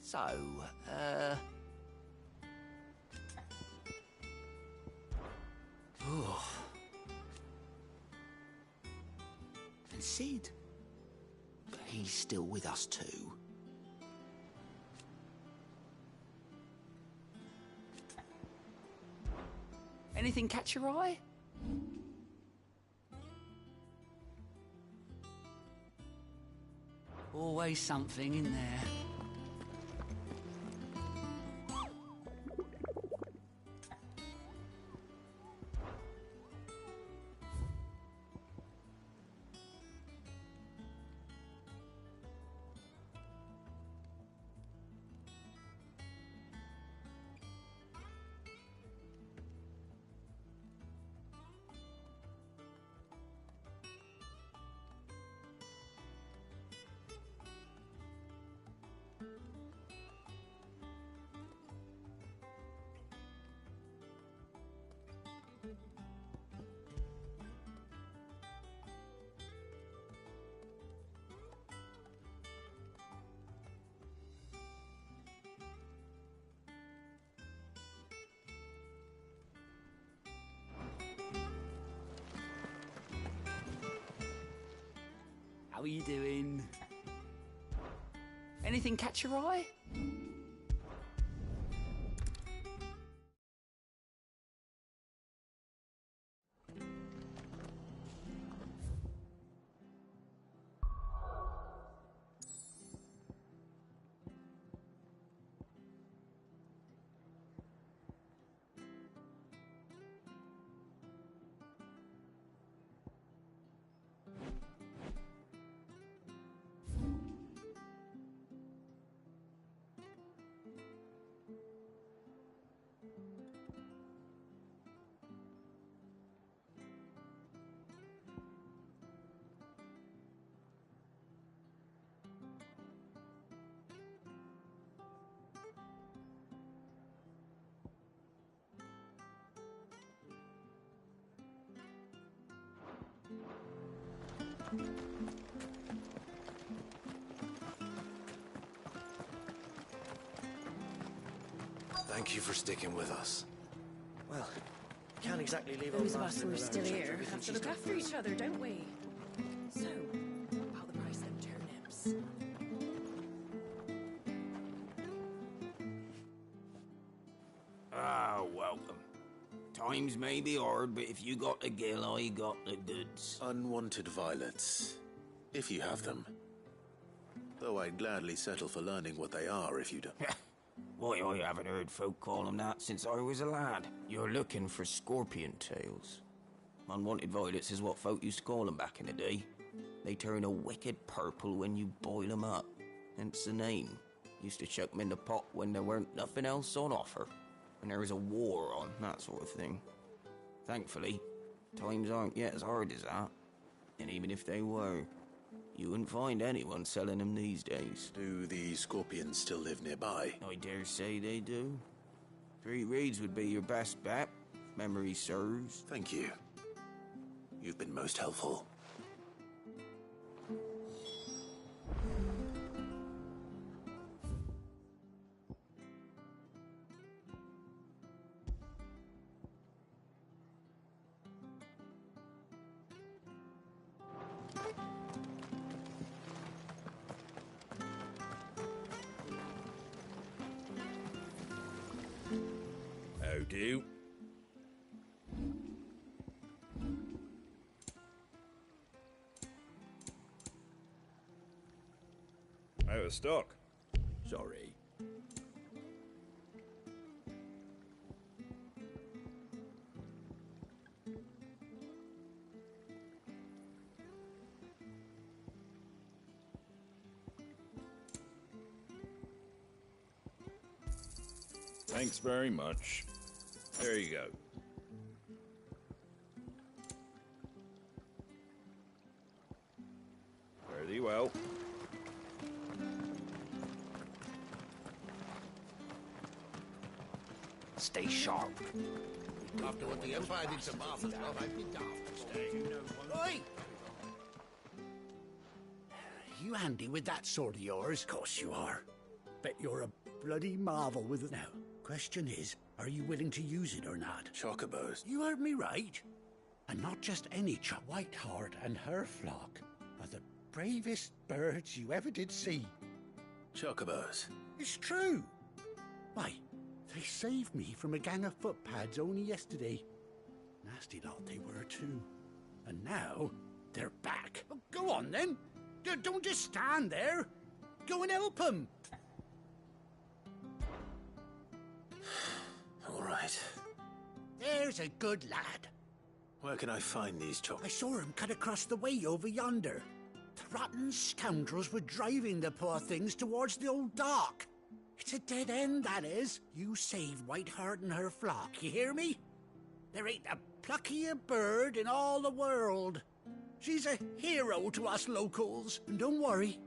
So, oh. And Sid? But he's still with us too. Anything catch your eye? Always something in there. How are you doing? Anything catch your eye? Thank you for sticking with us. Well, can't exactly leave Those old of us Master who are alone still to here everything have to she's look done after for each us. other, don't we? So, about the price of turnips. Ah, welcome. Times may be hard, but if you got the gill, I got the goods. Unwanted violets, if you have them. Though I'd gladly settle for learning what they are if you don't. Why, I haven't heard folk call them that since I was a lad. You're looking for scorpion tails. Unwanted violets is what folk used to call them back in the day. They turn a wicked purple when you boil them up. Hence the name. Used to chuck them in the pot when there weren't nothing else on offer. When there was a war on, that sort of thing. Thankfully, times aren't yet as hard as that. And even if they were, you wouldn't find anyone selling them these days. Do the scorpions still live nearby? I dare say they do. 3 Reeds would be your best bet, if memory serves. Thank you. You've been most helpful. How do? Out of stock. Sorry. Thanks very much. There you go. Fare thee well. Stay sharp. After what the Empire did to Martha's lot, I'd be daft to stay. Oi! You handy with that sword of yours? Of course you are. Bet you're a bloody marvel with it. Now, question is, are you willing to use it or not? Chocobos. You heard me right. And not just any Whiteheart and her flock are the bravest birds you ever did see. Chocobos. It's true. Why, they saved me from a gang of footpads only yesterday. Nasty lot they were too. And now, they're back. Oh, go on then. Don't just stand there. Go and help them. All right. There's a good lad. Where can I find these I saw him cut across the way over yonder. The rotten scoundrels were driving the poor things towards the old dock. It's a dead end, that is. You saved Whiteheart and her flock, you hear me? There ain't a pluckier bird in all the world. She's a hero to us locals. And don't worry,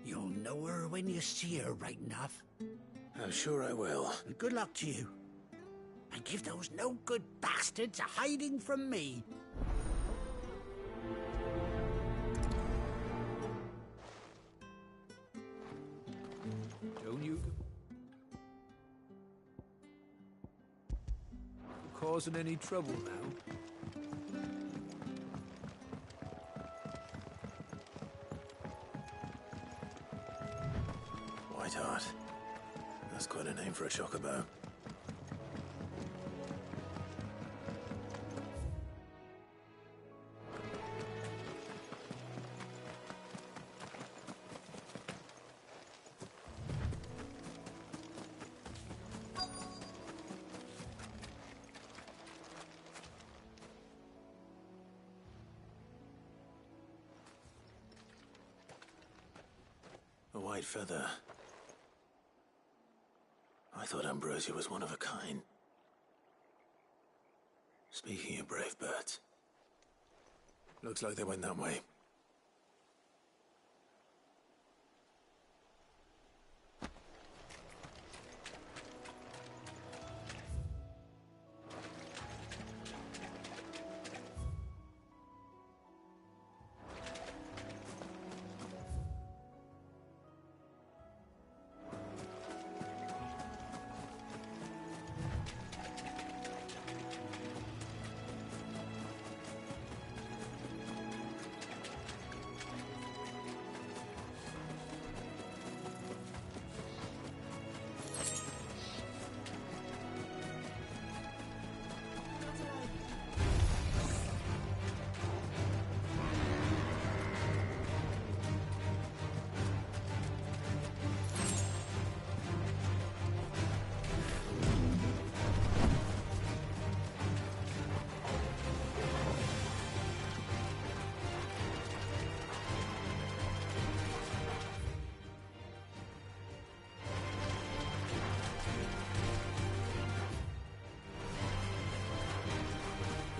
you'll know her when you see her right enough. I'm sure I will. And good luck to you. And give those no-good bastards a hiding from me. Don't you? Causing any trouble now? Whiteheart. That's quite a name for a chocobo. A white feather. I thought Ambrosia was one of a kind. Speaking of brave birds, looks like they went that way.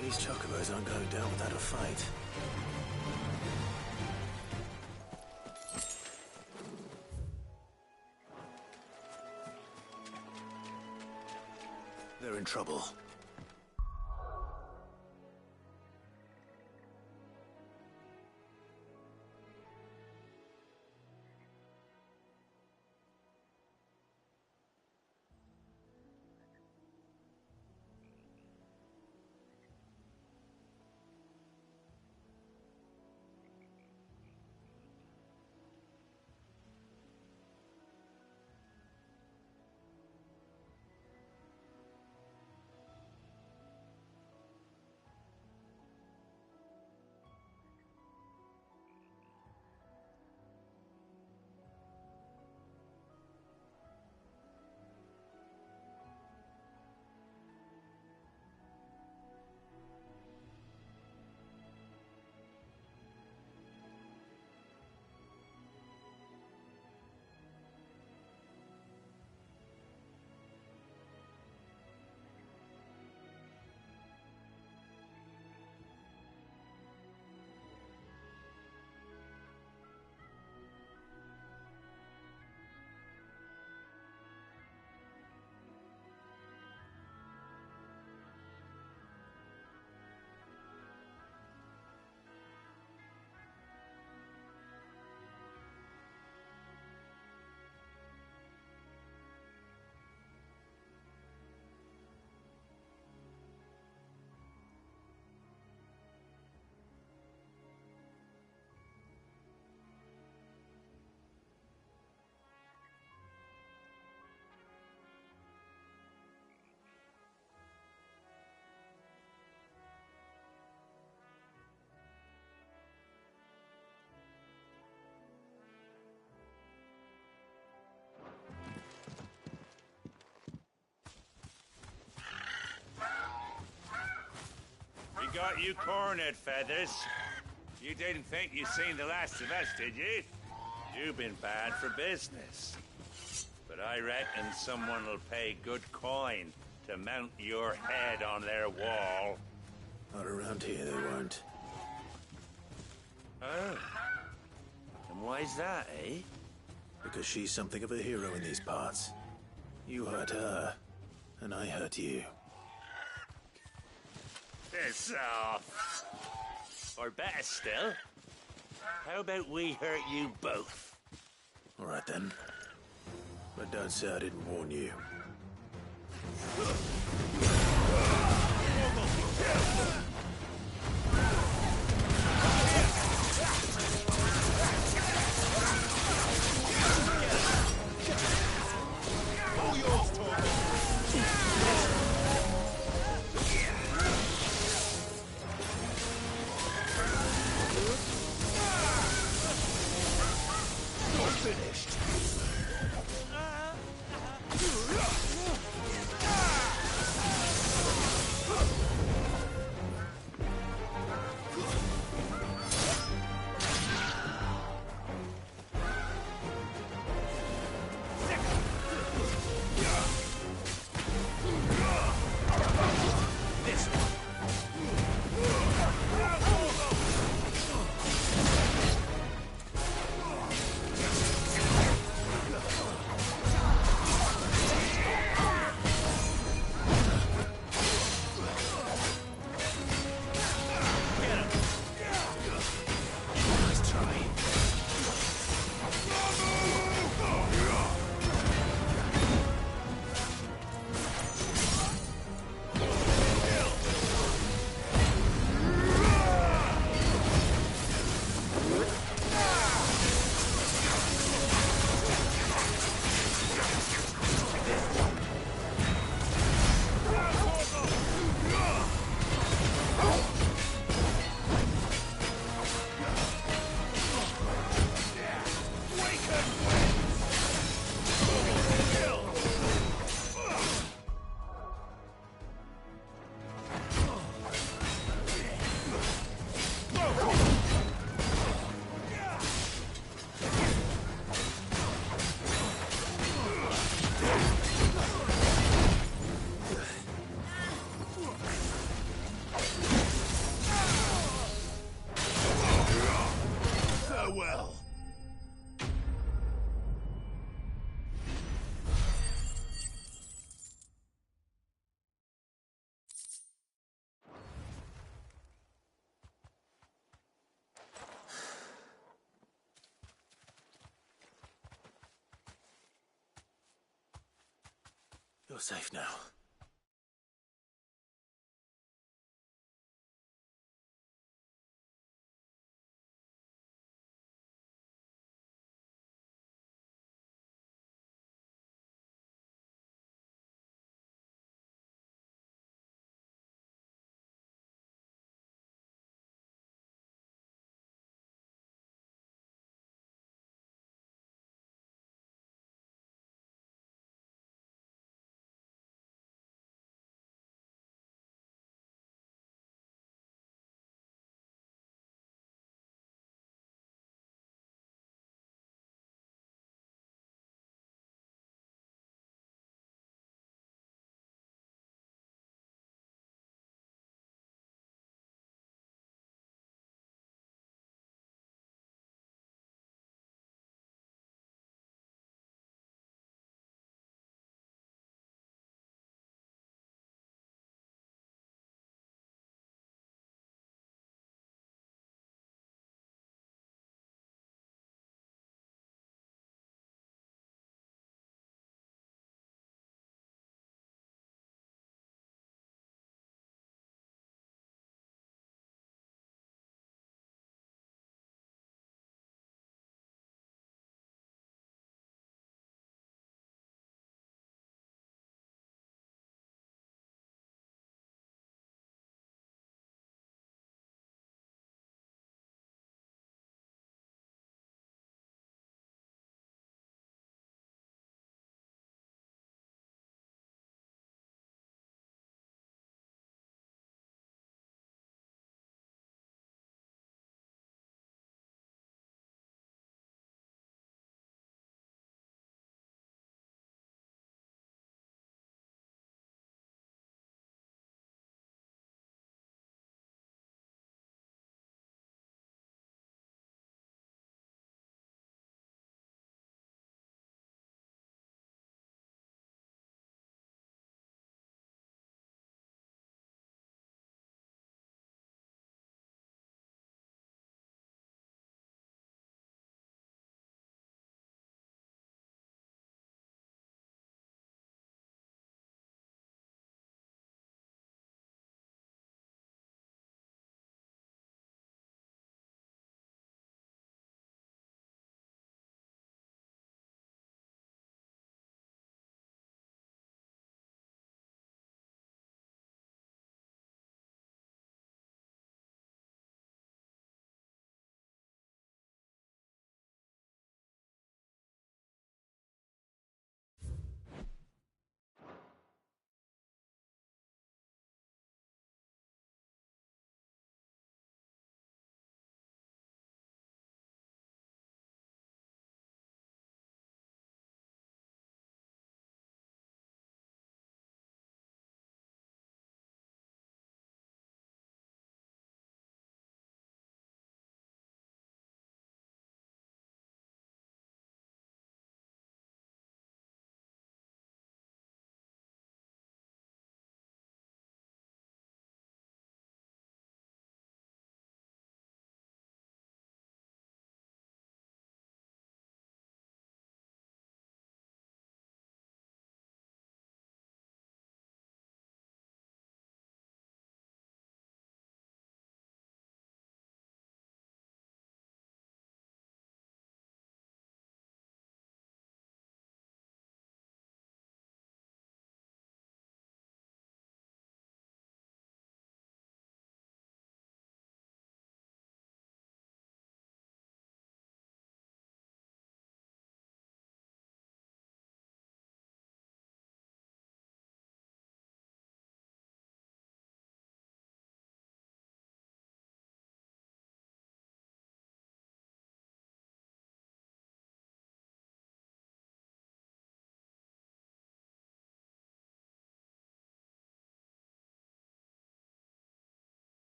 These chocobos aren't going down without a fight. They're in trouble. We got you cornered, Feathers. You didn't think you'd seen the last of us, did you? You've been bad for business. But I reckon someone will pay good coin to mount your head on their wall. Not around here, they won't. Oh. And why's that, eh? Because she's something of a hero in these parts. You hurt her, and I hurt you. Piss off. Or better still, how about we hurt you both? All right, then. But don't say I didn't warn you. You're safe now.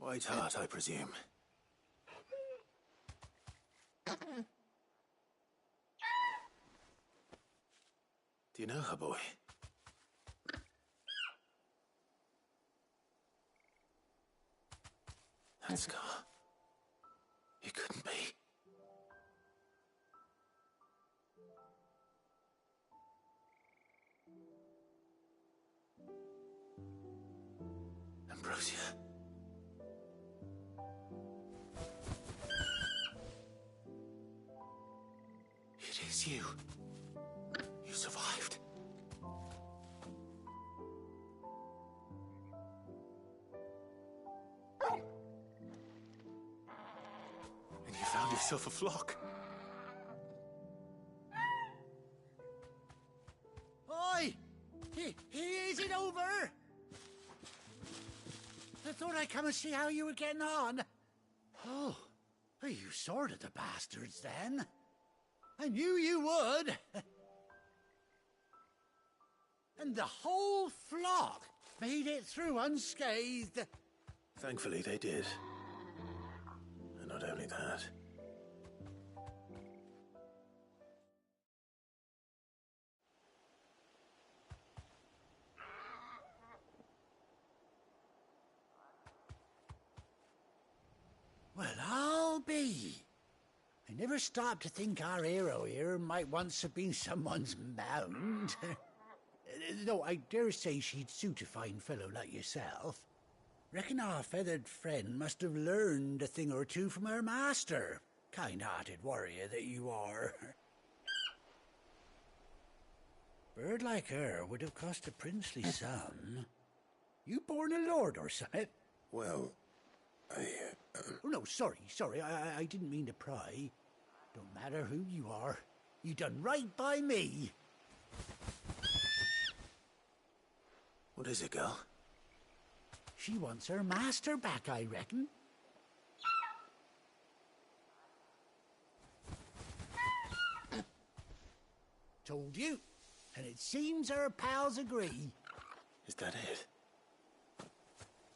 White Hart, I presume. Do you know her, boy? That scar. It couldn't be. Ambrosia. It is you. You survived. And you found yourself a flock. Oi! Is it over? I thought I'd come and see how you were getting on. Oh, you sorted the bastards then. I knew you would. And the whole flock made it through unscathed. Thankfully, they did. And not only that. Well, I'll be. I never stopped to think our hero here might once have been someone's mount. Though I dare say she'd suit a fine fellow like yourself. Reckon our feathered friend must have learned a thing or two from her master. Kind-hearted warrior that you are. Bird like her would have cost a princely sum. You born a lord or something? Well, Oh, no, sorry. I didn't mean to pry. Don't matter who you are. You done right by me. What is it, girl? She wants her master back, I reckon. Told you. And it seems her pals agree. Is that it?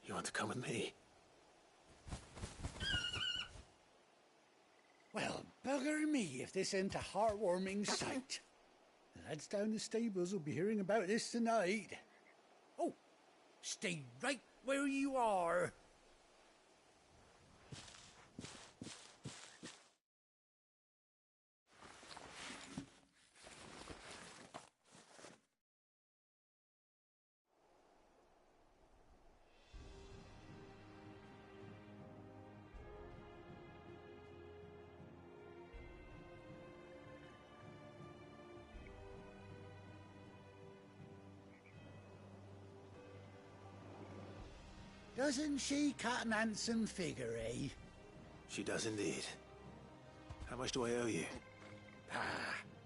You want to come with me? Well, bugger me if this ain't a heartwarming sight. The lads down the stables will be hearing about this tonight. Oh, stay right where you are. Doesn't she cut an handsome figure, eh? She does indeed. How much do I owe you? A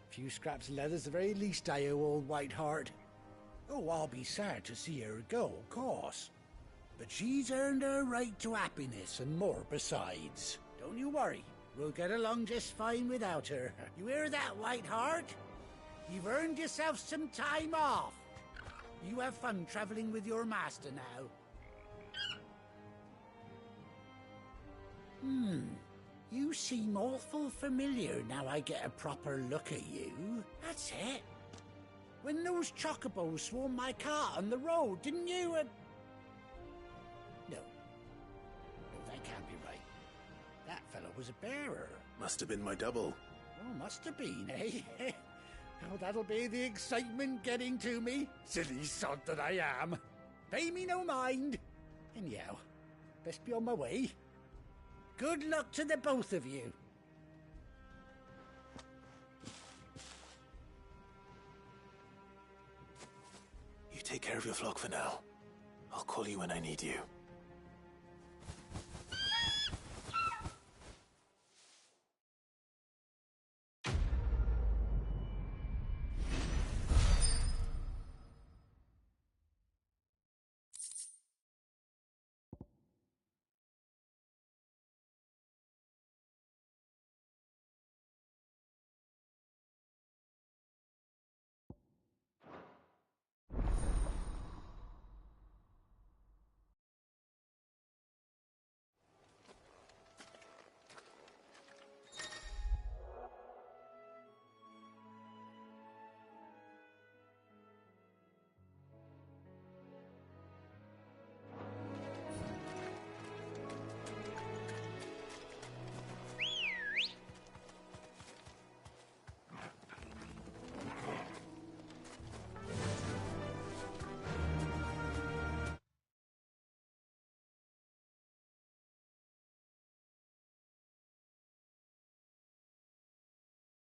few scraps of leather's the very least I owe old White Hart. Oh, I'll be sad to see her go, of course. But she's earned her right to happiness and more besides. Don't you worry. We'll get along just fine without her. You hear that, White Hart? You've earned yourself some time off. You have fun traveling with your master now. You seem awful familiar now I get a proper look at you. That's it. When those chocobos swarmed my cart on the road, didn't you? No, that can't be right. That fellow was a bearer. Must have been my double. Oh, must have been, eh? Oh, that'll be the excitement getting to me. Silly sod that I am. Pay me no mind. Anyhow, best be on my way. Good luck to the both of you. You take care of your flock for now. I'll call you when I need you.